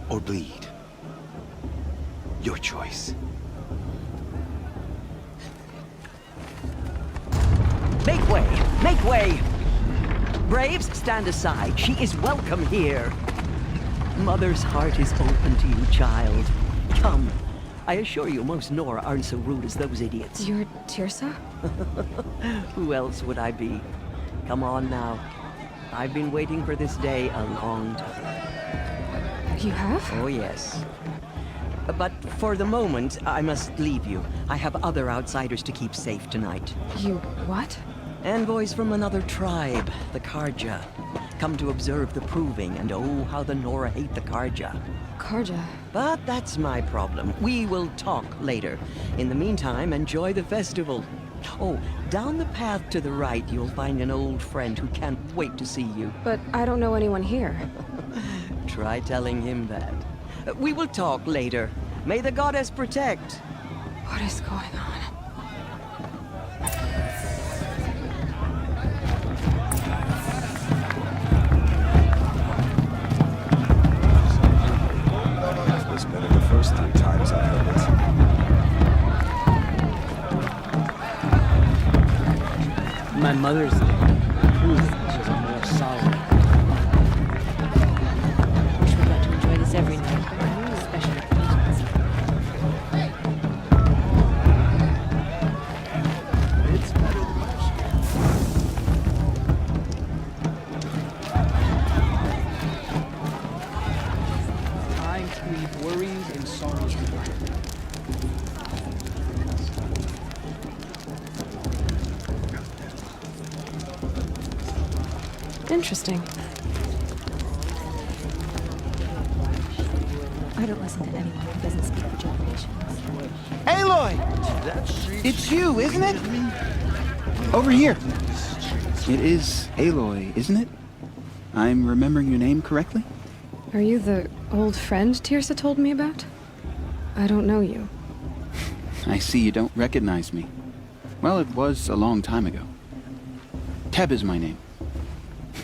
Or bleed. Your choice. Make way! Make way! Braves, stand aside. She is welcome here. Mother's heart is open to you, child. Come. I assure you, most Nora aren't so rude as those idiots. You're Tirsa? Who else would I be? Come on now. I've been waiting for this day a long time. You have? Oh, yes. But for the moment, I must leave you. I have other outsiders to keep safe tonight. You what? Envoys from another tribe, the Karja. come to observe the proving, and oh, how the Nora hate the Karja. Karja? But that's my problem. We will talk later. In the meantime, enjoy the festival. Oh, down the path to the right, you'll find an old friend who can't wait to see you. But I don't know anyone here. Try telling him that. We will talk later. May the goddess protect. What is going on? It's better the first 3 times I've heard it. My mother's she's a more solid. Wish we got to enjoy this every night, especially occasions. It's better than most. Time to leave worries and sorrows behind. Interesting. I don't listen to anyone who doesn't speak for generations. Aloy! It's you, isn't it? Over here. It is Aloy, isn't it? I'm remembering your name correctly? Are you the old friend Tirsa told me about? I don't know you. I see you don't recognize me. Well, it was a long time ago. Teb is my name.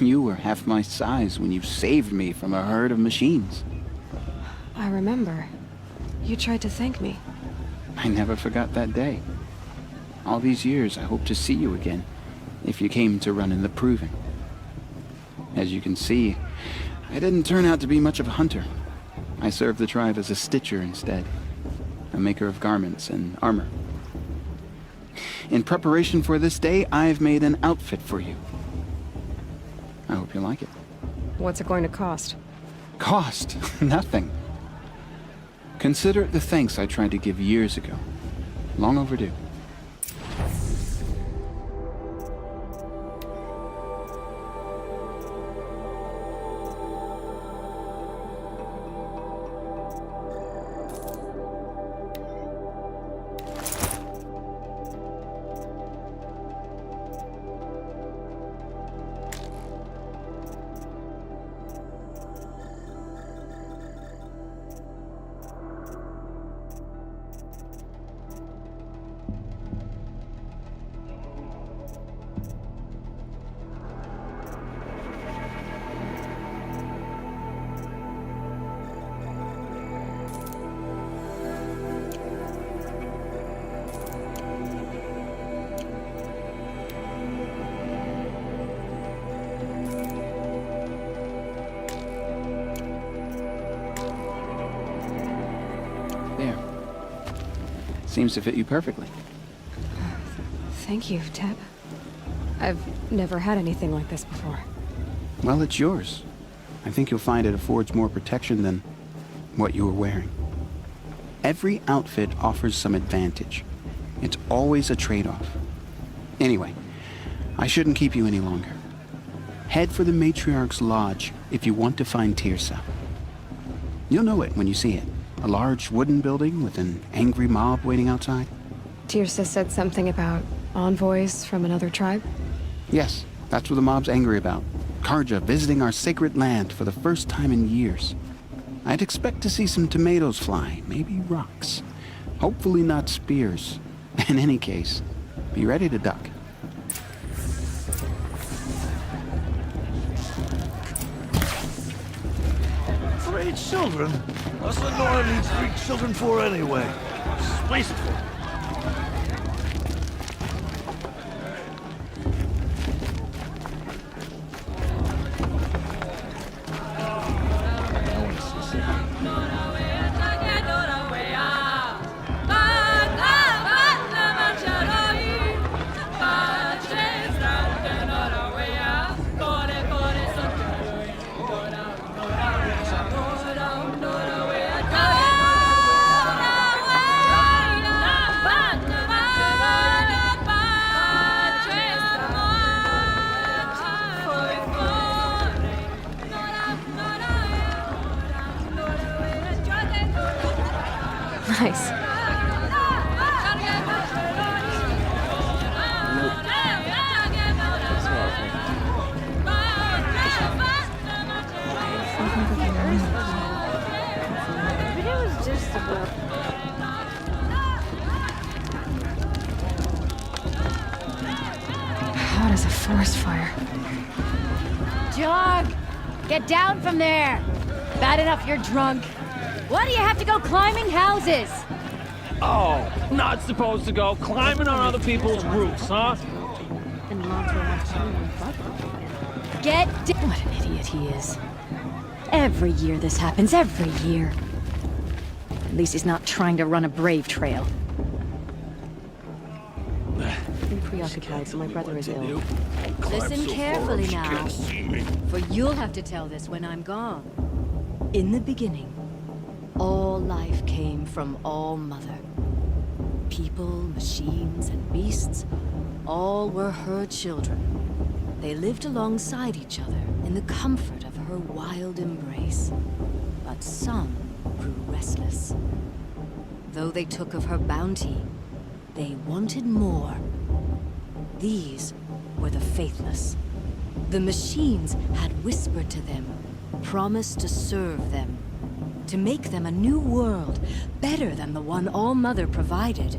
You were half my size when you saved me from a herd of machines. I remember. You tried to thank me. I never forgot that day. All these years, I hope to see you again, if you came to run in the proving. As you can see, I didn't turn out to be much of a hunter. I served the tribe as a stitcher instead, a maker of garments and armor. In preparation for this day, I've made an outfit for you. I hope you like it. What's it going to cost? Cost? Nothing. Consider it the thanks I tried to give years ago. Long overdue. There. Seems to fit you perfectly. Thank you, Teb. I've never had anything like this before. Well, it's yours. I think you'll find it affords more protection than what you were wearing. Every outfit offers some advantage. It's always a trade-off. Anyway, I shouldn't keep you any longer. Head for the Matriarch's Lodge if you want to find Tirsa. You'll know it when you see it. A large wooden building with an angry mob waiting outside. Tirsa said something about envoys from another tribe? Yes, that's what the mob's angry about. Karja visiting our sacred land for the first time in years. I'd expect to see some tomatoes fly, maybe rocks. Hopefully not spears. In any case, be ready to duck. 3 children? What's the Nora needs 3 children for anyway? It's wasteful. has a forest fire. Jog! Get down from there! Bad enough you're drunk. Why do you have to go climbing houses? Oh, not supposed to go climbing on other people's roofs, huh? Get down! What an idiot he is. Every year this happens, every year. At least he's not trying to run a brave trail. I've been preoccupied, so my brother is ill. Listen carefully now, for you'll have to tell this when I'm gone. In the beginning, all life came from All Mother. People, machines, and beasts, all were her children. They lived alongside each other in the comfort of her wild embrace. But some grew restless. Though they took of her bounty, they wanted more. These were the faithless. The machines had whispered to them, promised to serve them, to make them a new world, better than the one All Mother provided.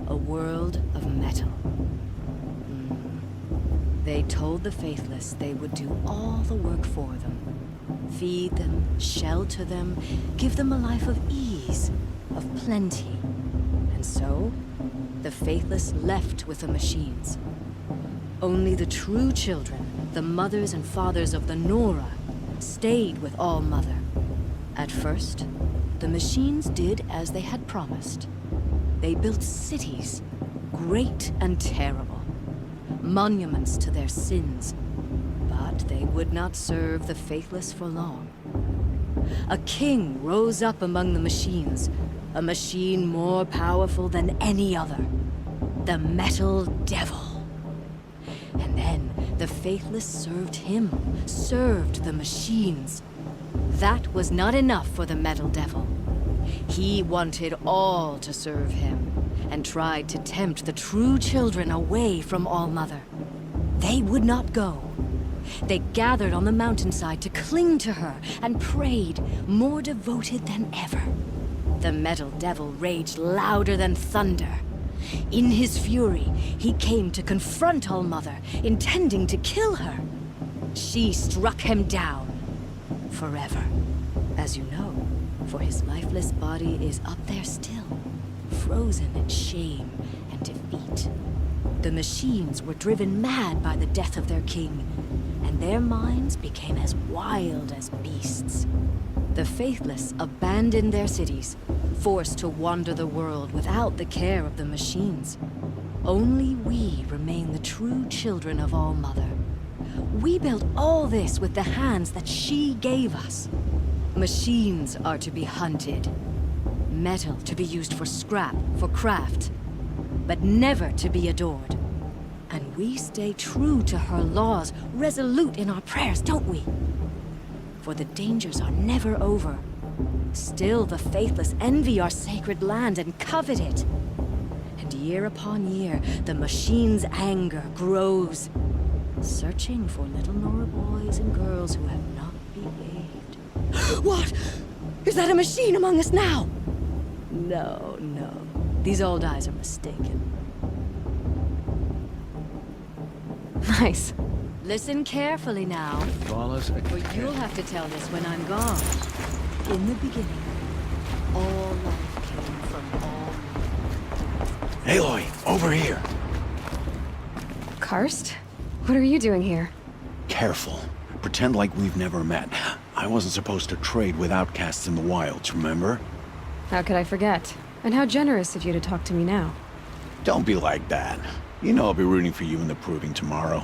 A world of metal. They told the faithless they would do all the work for them. Feed them, shelter them, give them a life of ease, of plenty. And so, the faithless left with the machines. Only the true children, the mothers and fathers of the Nora, stayed with All Mother. At first, the machines did as they had promised. They built cities, great and terrible, monuments to their sins. But they would not serve the faithless for long. A king rose up among the machines, a machine more powerful than any other, the Metal Devil. And then the faithless served him, served the machines. That was not enough for the Metal Devil. He wanted all to serve him, and tried to tempt the true children away from All Mother. They would not go. They gathered on the mountainside to cling to her and prayed, more devoted than ever. The Metal Devil raged louder than thunder. In his fury, he came to confront All Mother, intending to kill her. She struck him down. Forever. As you know, for his lifeless body is up there still, frozen in shame and defeat. The machines were driven mad by the death of their king, and their minds became as wild as beasts. The faithless abandoned their cities, forced to wander the world without the care of the machines. Only we remain the true children of All Mother. We built all this with the hands that she gave us. Machines are to be hunted. Metal to be used for scrap, for craft. But never to be adored. And we stay true to her laws, resolute in our prayers, don't we? For the dangers are never over. Still the faithless envy our sacred land and covet it. And year upon year, the machine's anger grows, searching for little Nora boys and girls who have not behaved. What? Is that a machine among us now? No, no. These old eyes are mistaken. Nice. Listen carefully now, for you'll have to tell this when I'm gone. In the beginning, all life came from all... Aloy, over here. Karst? What are you doing here? Careful. Pretend like we've never met. I wasn't supposed to trade with outcasts in the wilds, remember? How could I forget? And how generous of you to talk to me now. Don't be like that. You know I'll be rooting for you in the proving tomorrow.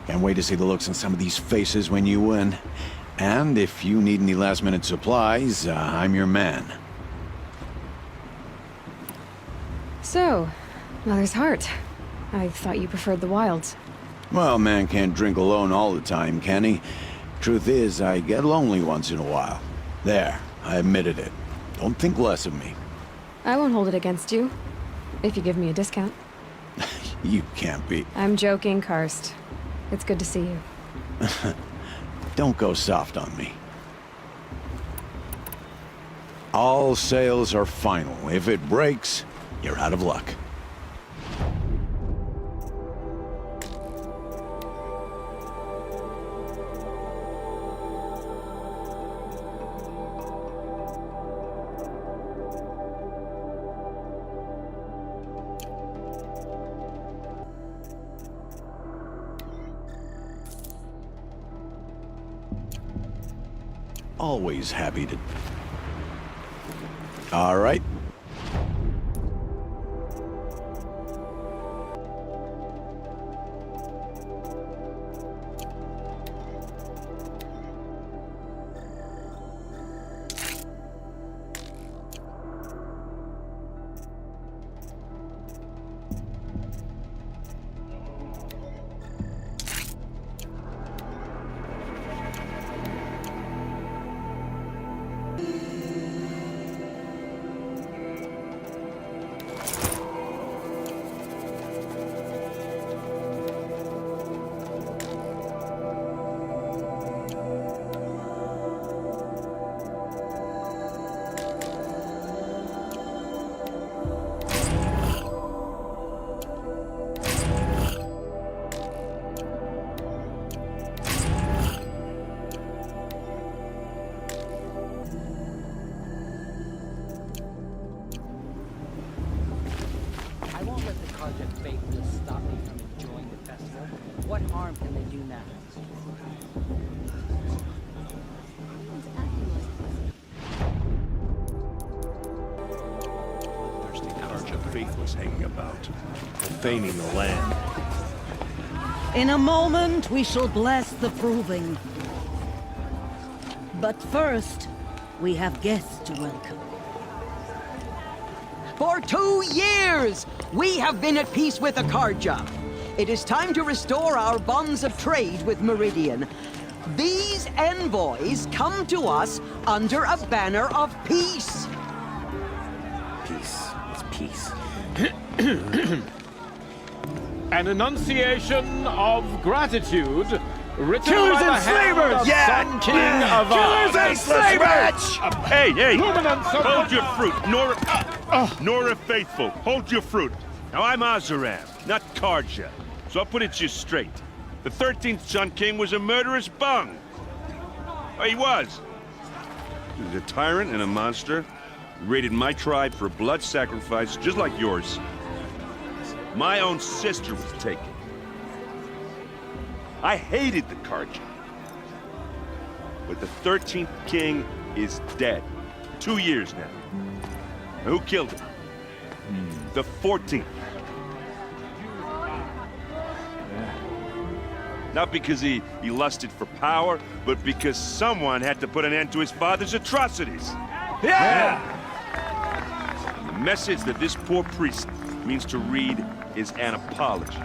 Can't wait to see the looks on some of these faces when you win. And if you need any last-minute supplies, I'm your man. So, Mother's Heart. I thought you preferred the wilds. Well, man can't drink alone all the time, can he? Truth is, I get lonely once in a while. There, I admitted it. Don't think less of me. I won't hold it against you, if you give me a discount. You can't be. I'm joking, Karst. It's good to see you. Don't go soft on me. All sales are final. If it breaks, you're out of luck. Always happy to... All right. I won't let the Karja faithless stop me from enjoying the festival. What harm can they do now? Thirsty Karja faithless hanging about, profaning the land. In a moment, we shall bless the proving. But first, we have guests to welcome. For 2 years, we have been at peace with the Karja. It is time to restore our bonds of trade with Meridian. These envoys come to us under a banner of peace. Peace. It's peace. An enunciation of gratitude written Killers by the and hand slavers! of Yeah! Sun King Avad. Killers and slavers! Hey, hey! Luminance of Hold the- your fruit, Nora Faithful. Hold your fruit. Now I'm Azaram, not Karja, so I'll put it just straight. The 13th Sun King was a murderous bung. Oh, he was. He was a tyrant and a monster. He raided my tribe for blood sacrifice, just like yours. My own sister was taken. I hated the Karja. But the 13th king is dead. 2 years now. And who killed him? The 14th. Not because he lusted for power, but because someone had to put an end to his father's atrocities. Yeah! The message that this poor priest means to read is an apology.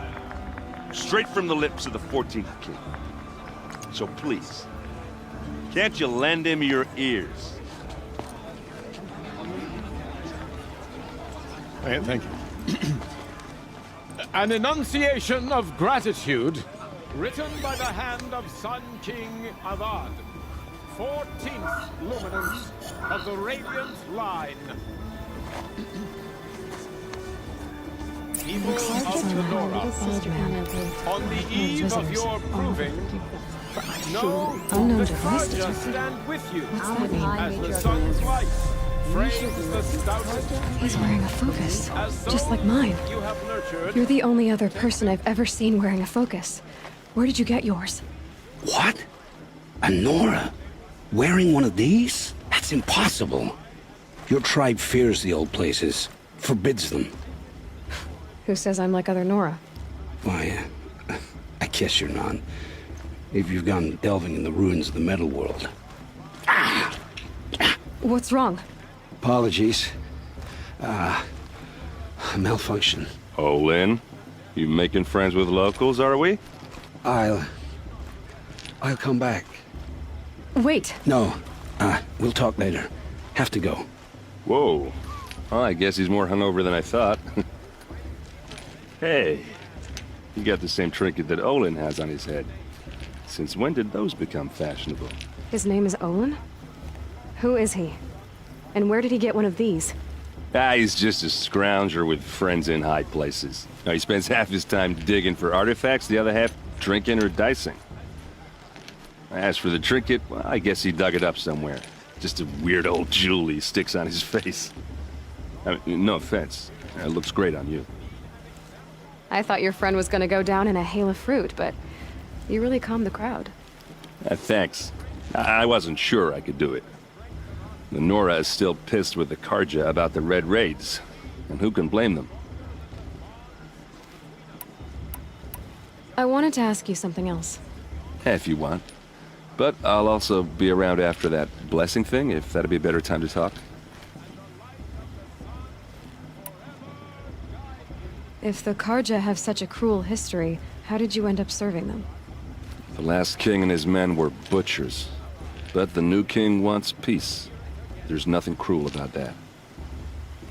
Straight from the lips of the 14th king. So please, can't you lend him your ears? Thank you. An enunciation of gratitude written by the hand of Sun King Avad, 14th luminance of the Radiant Line. People of Tenora, on the eve of your proving, know Unknown the device Karja detected. stand with you What's that mean? as the sun's light frames the stoutest He's wearing a focus, as those just like mine. you have nurtured. You're the only other person I've ever seen wearing a focus. Where did you get yours? What? A Nora? Wearing one of these? That's impossible. Your tribe fears the old places, forbids them. Who says I'm like other Nora? Why, I guess you're not. If you've gone delving in the ruins of the metal world. What's wrong? Apologies. A malfunction. Oh, Lynn, you making friends with locals, are we? I'll come back. Wait. No, we'll talk later. Have to go. Whoa. Well, I guess he's more hungover than I thought. Hey, you got the same trinket that Olin has on his head. Since when did those become fashionable? His name is Olin? Who is he? And where did he get one of these? He's just a scrounger with friends in high places. Now, he spends half his time digging for artifacts, the other half drinking or dicing. As for the trinket, well, I guess he dug it up somewhere. Just a weird old jewel he sticks on his face. I mean, no offense. It looks great on you. I thought your friend was gonna go down in a hail of fruit, but you really calmed the crowd. Thanks. I wasn't sure I could do it. The Nora is still pissed with the Karja about the Red Raids, and who can blame them? I wanted to ask you something else. If you want. But I'll also be around after that blessing thing, if that'd be a better time to talk. If the Karja have such a cruel history, how did you end up serving them? The last king and his men were butchers. But the new king wants peace. There's nothing cruel about that.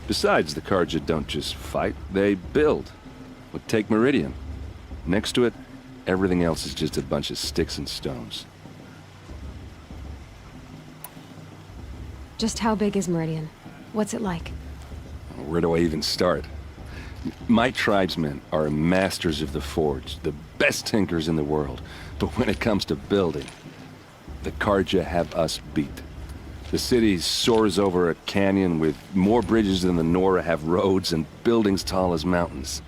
Besides, the Karja don't just fight, they build. But take Meridian. Next to it, everything else is just a bunch of sticks and stones. Just how big is Meridian? What's it like? Where do I even start? My tribesmen are masters of the forge, the best tinkers in the world. But when it comes to building, the Karja have us beat. The city soars over a canyon with more bridges than the Nora have roads and buildings tall as mountains.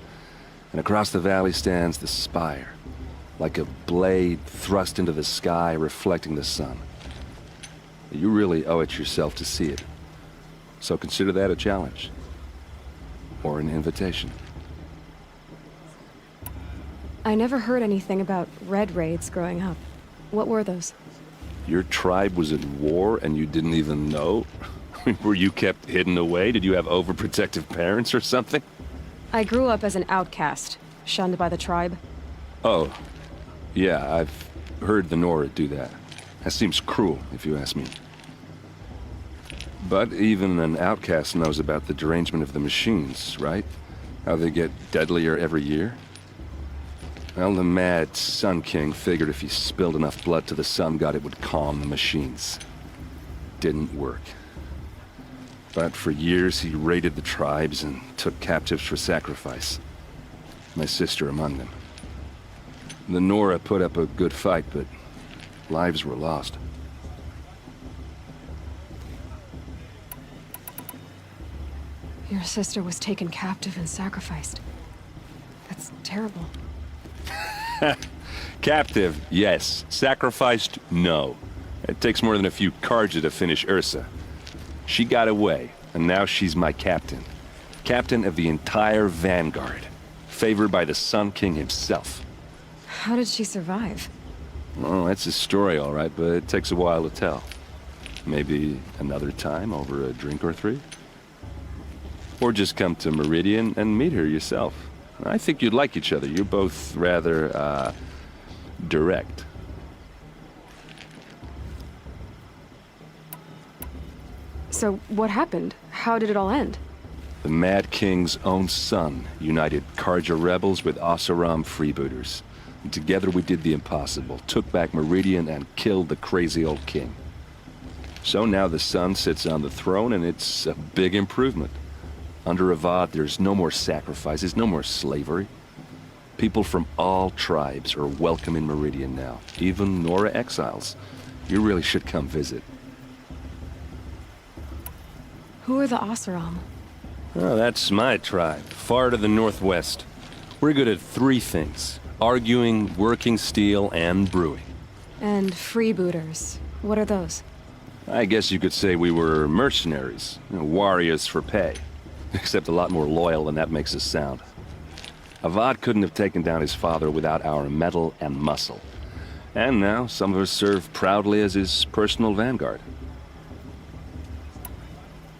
And across the valley stands the spire, like a blade thrust into the sky reflecting the sun. You really owe it yourself to see it. So consider that a challenge. Or an invitation. I never heard anything about Red Raids growing up. What were those? Your tribe was at war and you didn't even know? Were you kept hidden away? Did you have overprotective parents or something? I grew up as an outcast, shunned by the tribe. Oh, yeah, I've heard the Nora do that. That seems cruel, if you ask me. But even an outcast knows about the derangement of the machines, right? How they get deadlier every year? Well, the mad Sun King figured if he spilled enough blood to the Sun God, it would calm the machines. Didn't work. But for years, he raided the tribes and took captives for sacrifice. My sister among them. The Nora put up a good fight, but lives were lost. Your sister was taken captive and sacrificed. That's terrible. Captive, yes. Sacrificed, no. It takes more than a few Karja to finish Ursa. She got away, and now she's my captain. Captain of the entire Vanguard. Favored by the Sun King himself. How did she survive? Oh, that's a story, all right, but it takes a while to tell. Maybe another time over a drink or three? Or just come to Meridian and meet her yourself. I think you'd like each other. You're both rather, direct. So, what happened? How did it all end? The Mad King's own son united Karja rebels with Oseram freebooters. And together we did the impossible, took back Meridian and killed the crazy old king. So now the son sits on the throne and it's a big improvement. Under Avad, there's no more sacrifices, no more slavery. People from all tribes are welcome in Meridian now, even Nora exiles. You really should come visit. Who are the Oseram? Oh, that's my tribe, far to the northwest. We're good at three things: arguing, working steel, and brewing. And freebooters. What are those? I guess you could say we were mercenaries, warriors for pay. Except a lot more loyal than that makes us sound. Avad couldn't have taken down his father without our metal and muscle. And now, some of us serve proudly as his personal vanguard.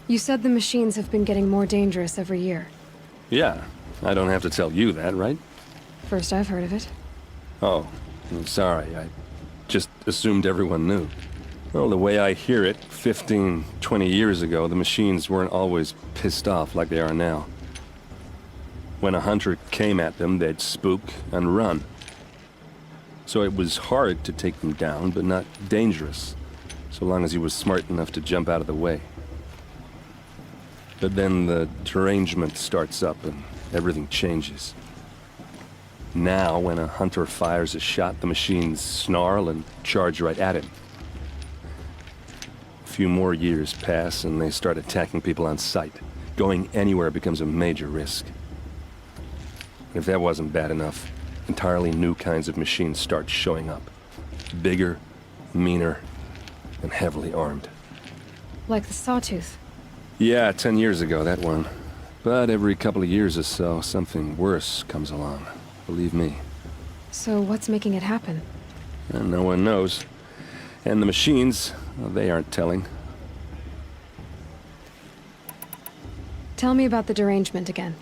You said the machines have been getting more dangerous every year. Yeah, I don't have to tell you that, right? First I've heard of it. Oh, I'm sorry. I just assumed everyone knew. Well, the way I hear it, 15, 20 years ago, the machines weren't always pissed off like they are now. When a hunter came at them, they'd spook and run. So it was hard to take them down, but not dangerous, so long as he was smart enough to jump out of the way. But then the derangement starts up and everything changes. Now, when a hunter fires a shot, the machines snarl and charge right at him. A few more years pass and they start attacking people on sight. Going anywhere becomes a major risk. If that wasn't bad enough, entirely new kinds of machines start showing up. Bigger, meaner, and heavily armed. Like the Sawtooth. Yeah, 10 years ago, that one. But every couple of years or so, something worse comes along. Believe me. So what's making it happen? And no one knows. And the machines, well, they aren't telling. Tell me about the derangement again.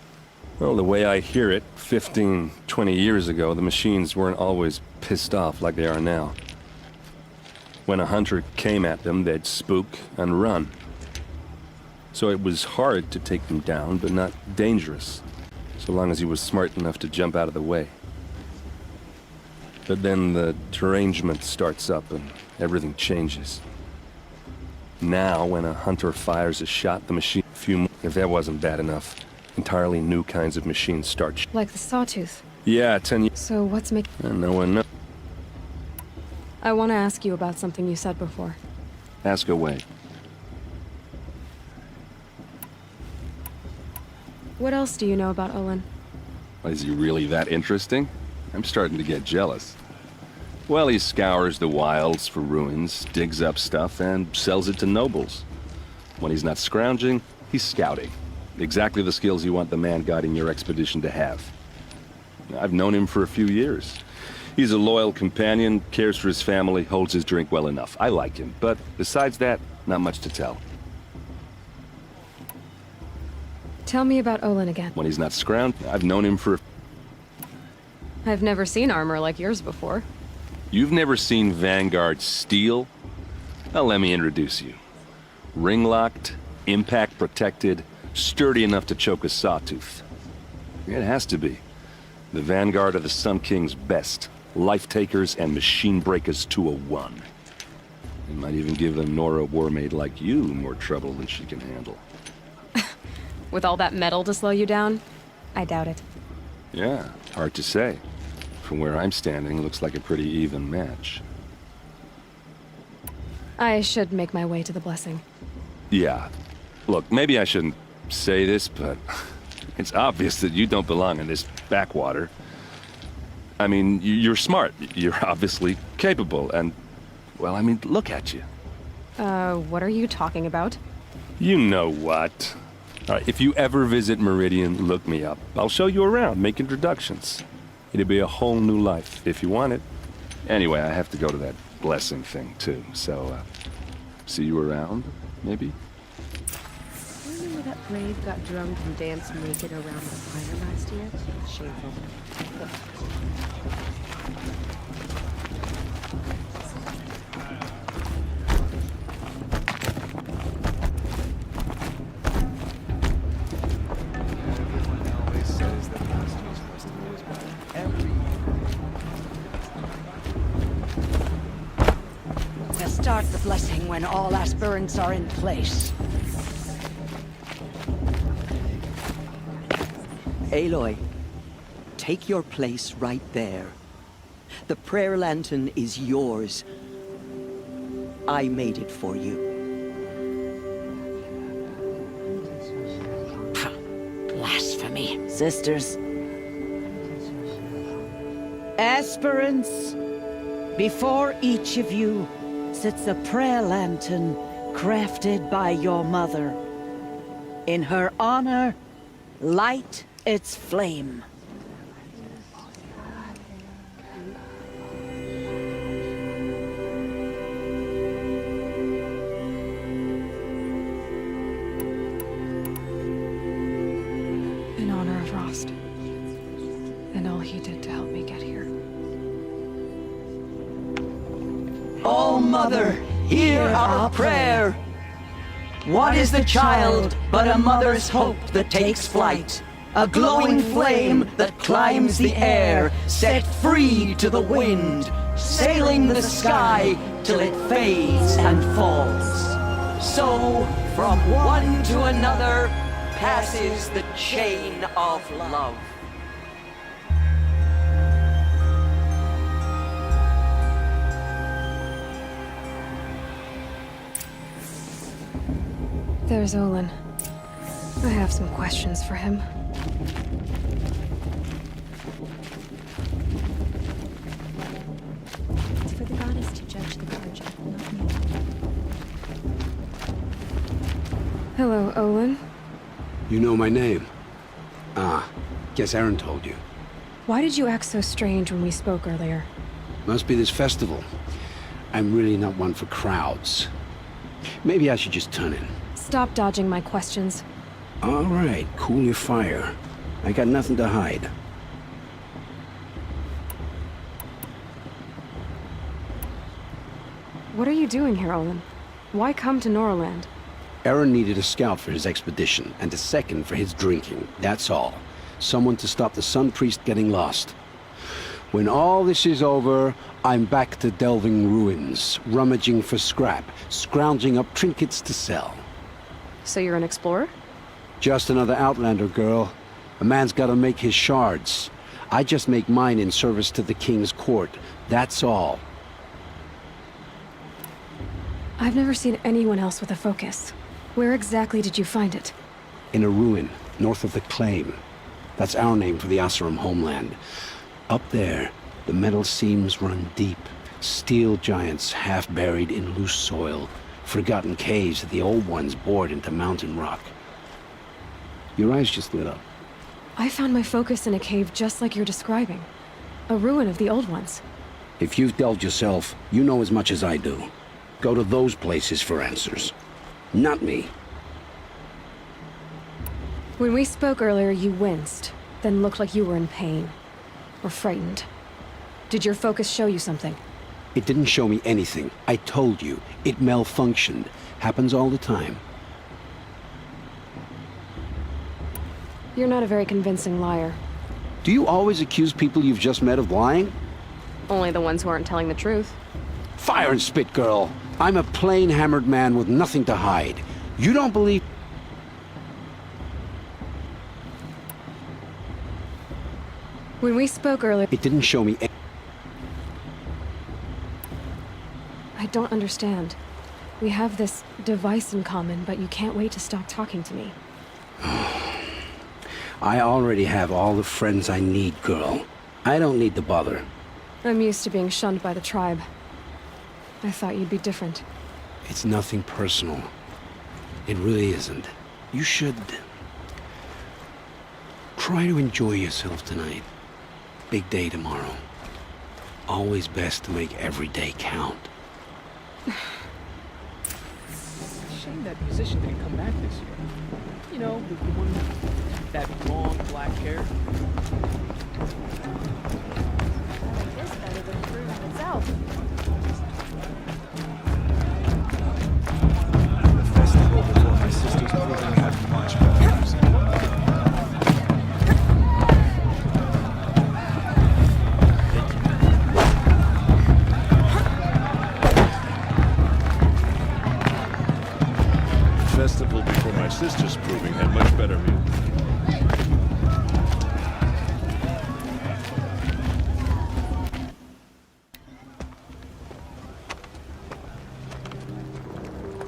Well, the way I hear it, 15, 20 years ago, the machines weren't always pissed off like they are now. When a hunter came at them, they'd spook and run. So it was hard to take them down, but not dangerous, so long as he was smart enough to jump out of the way. But then the derangement starts up and everything changes. Now, when a hunter fires a shot, the machine, if that wasn't bad enough, entirely new kinds of machines start. Like the Sawtooth. Yeah, 10 years. So what's making... And no one knows. I want to ask you about something you said before. Ask away. What else do you know about Olin? Is he really that interesting? I'm starting to get jealous. Well, he scours the wilds for ruins, digs up stuff, and sells it to nobles. When he's not scrounging, he's scouting. Exactly the skills you want the man guiding your expedition to have. I've known him for a few years. He's a loyal companion, cares for his family, holds his drink well enough. I like him, but besides that, not much to tell. Tell me about Olin again. When he's not scrounging, I've known him for... I've never seen armor like yours before. You've never seen Vanguard steel? Well, let me introduce you. Ring-locked, impact-protected, sturdy enough to choke a sawtooth. It has to be. The Vanguard are the Sun King's best. Life-takers and machine breakers to a one. It might even give a Nora warmaid like you more trouble than she can handle. With all that metal to slow you down? I doubt it. Yeah, hard to say. From where I'm standing, looks like a pretty even match. I should make my way to the blessing. Yeah. Look, maybe I shouldn't say this, but it's obvious that you don't belong in this backwater. I mean, you're smart. You're obviously capable, and, well, I mean, look at you. What are you talking about? You know what. All right, if you ever visit Meridian, look me up. I'll show you around, make introductions. It'll be a whole new life, if you want it. Anyway, I have to go to that blessing thing, too, so, see you around, maybe? Remember that brave got drunk and danced naked around the fire last year? Shameful. Start the blessing when all aspirants are in place. Aloy, take your place right there. The prayer lantern is yours. I made it for you. Blasphemy. Sisters. Aspirants, before each of you sits a prayer lantern crafted by your mother. In her honor, light its flame. In honor of Rost. And all he did to help me get here. Oh, Mother, hear our prayer. What is the child but a mother's hope that takes flight? A glowing flame that climbs the air, set free to the wind, sailing the sky till it fades and falls. So, from one to another, passes the chain of love. There's Olin. I have some questions for him. It's for the goddess to judge the virgin, not me. Hello, Olin. You know my name? Ah, guess Aaron told you. Why did you act so strange when we spoke earlier? Must be this festival. I'm really not one for crowds. Maybe I should just turn in. Stop dodging my questions. All right, cool your fire. I got nothing to hide. What are you doing here, Olin? Why come to Norland? Aaron needed a scout for his expedition, and a second for his drinking. That's all. Someone to stop the Sun Priest getting lost. When all this is over, I'm back to delving ruins, rummaging for scrap, scrounging up trinkets to sell. So you're an explorer? Just another Outlander, girl. A man's gotta make his shards. I just make mine in service to the King's court. That's all. I've never seen anyone else with a focus. Where exactly did you find it? In a ruin, north of the Claim. That's our name for the Oseram homeland. Up there, the metal seams run deep. Steel giants half buried in loose soil. Forgotten caves that the old ones bored into mountain rock. Your eyes just lit up. I found my focus in a cave just like you're describing. A ruin of the old ones. If you've delved yourself, you know as much as I do. Go to those places for answers. Not me. When we spoke earlier, you winced, then looked like you were in pain. Or frightened. Did your focus show you something? It didn't show me anything. I told you. It malfunctioned. Happens all the time. You're not a very convincing liar. Do you always accuse people you've just met of lying? Only the ones who aren't telling the truth. Fire and spit, girl. I'm a plain hammered man with nothing to hide. You don't believe... When we spoke earlier... It didn't show me... I don't understand. We have this device in common, but you can't wait to stop talking to me. I already have all the friends I need, girl. I don't need to bother. I'm used to being shunned by the tribe. I thought you'd be different. It's nothing personal. It really isn't. You should... try to enjoy yourself tonight. Big day tomorrow. Always best to make every day count. Shame that musician didn't come back this year. You know, the one with that long black hair. This better than proving itself. The festival before my sister's proving had much better music. The festival before my sister's proving had much better music.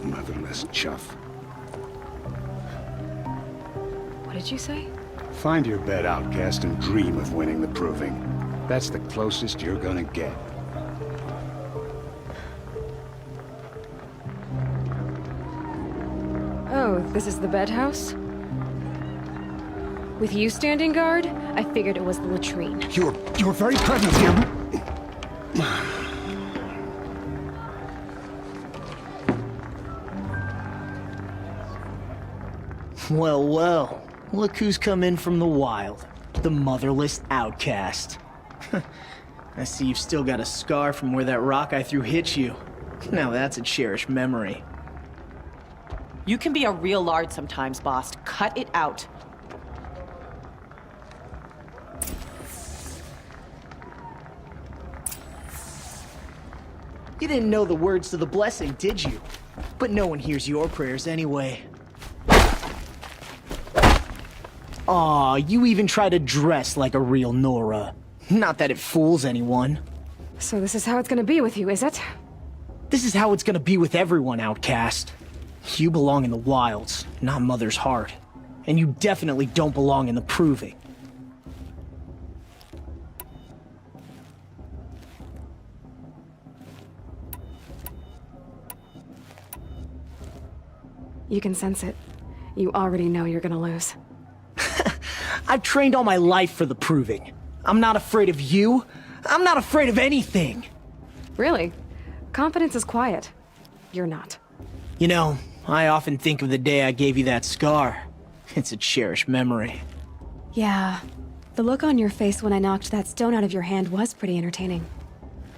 Motherless chuff. What did you say? Find your bed, outcast, and dream of winning the proving. That's the closest you're gonna get. Oh, this is the bedhouse? With you standing guard, I figured it was the latrine. You're very pregnant here. Well, well. Look who's come in from the wild. The motherless outcast. I see you've still got a scar from where that rock I threw hit you. Now that's a cherished memory. You can be a real lard sometimes, boss. Cut it out. You didn't know the words to the blessing, did you? But no one hears your prayers anyway. Aw, you even try to dress like a real Nora. Not that it fools anyone. So this is how it's gonna be with you, is it? This is how it's gonna be with everyone, outcast. You belong in the wilds, not Mother's heart. And you definitely don't belong in the proving. You can sense it. You already know you're gonna lose. I've trained all my life for the proving. I'm not afraid of you. I'm not afraid of anything. Really? Confidence is quiet. You're not. You know, I often think of the day I gave you that scar. It's a cherished memory. Yeah. The look on your face when I knocked that stone out of your hand was pretty entertaining.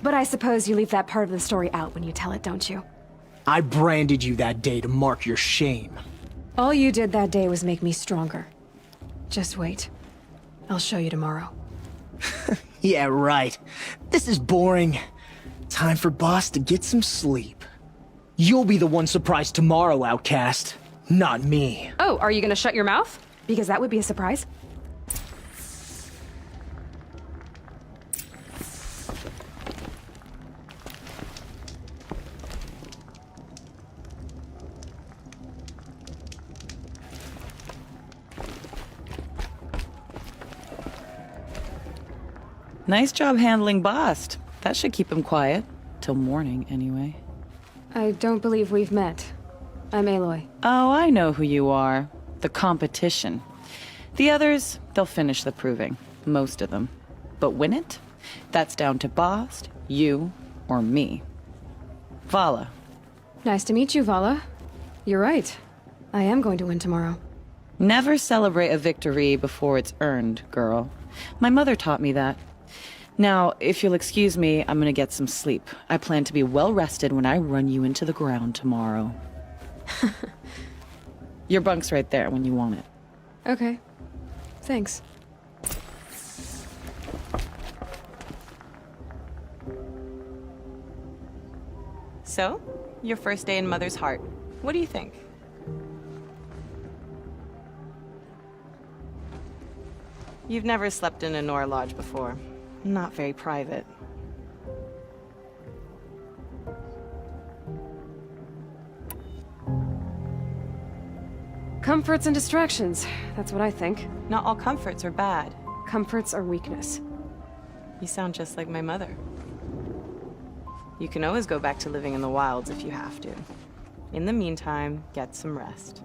But I suppose you leave that part of the story out when you tell it, don't you? I branded you that day to mark your shame. All you did that day was make me stronger. Just wait. I'll show you tomorrow. Yeah, right. This is boring. Time for Boss to get some sleep. You'll be the one surprised tomorrow, outcast. Not me. Oh, are you gonna shut your mouth? Because that would be a surprise. Nice job handling Bast. That should keep him quiet. Till morning, anyway. I don't believe we've met. I'm Aloy. Oh, I know who you are. The competition. The others, they'll finish the proving. Most of them. But win it? That's down to Bast, you, or me. Vala. Nice to meet you, Vala. You're right. I am going to win tomorrow. Never celebrate a victory before it's earned, girl. My mother taught me that. Now, if you'll excuse me, I'm gonna get some sleep. I plan to be well rested when I run you into the ground tomorrow. Your bunk's right there when you want it. Okay. Thanks. So, your first day in Mother's heart. What do you think? You've never slept in a Nora lodge before. Not very private. Comforts and distractions. That's what I think. Not all comforts are bad. Comforts are weakness. You sound just like my mother. You can always go back to living in the wilds if you have to. In the meantime, get some rest.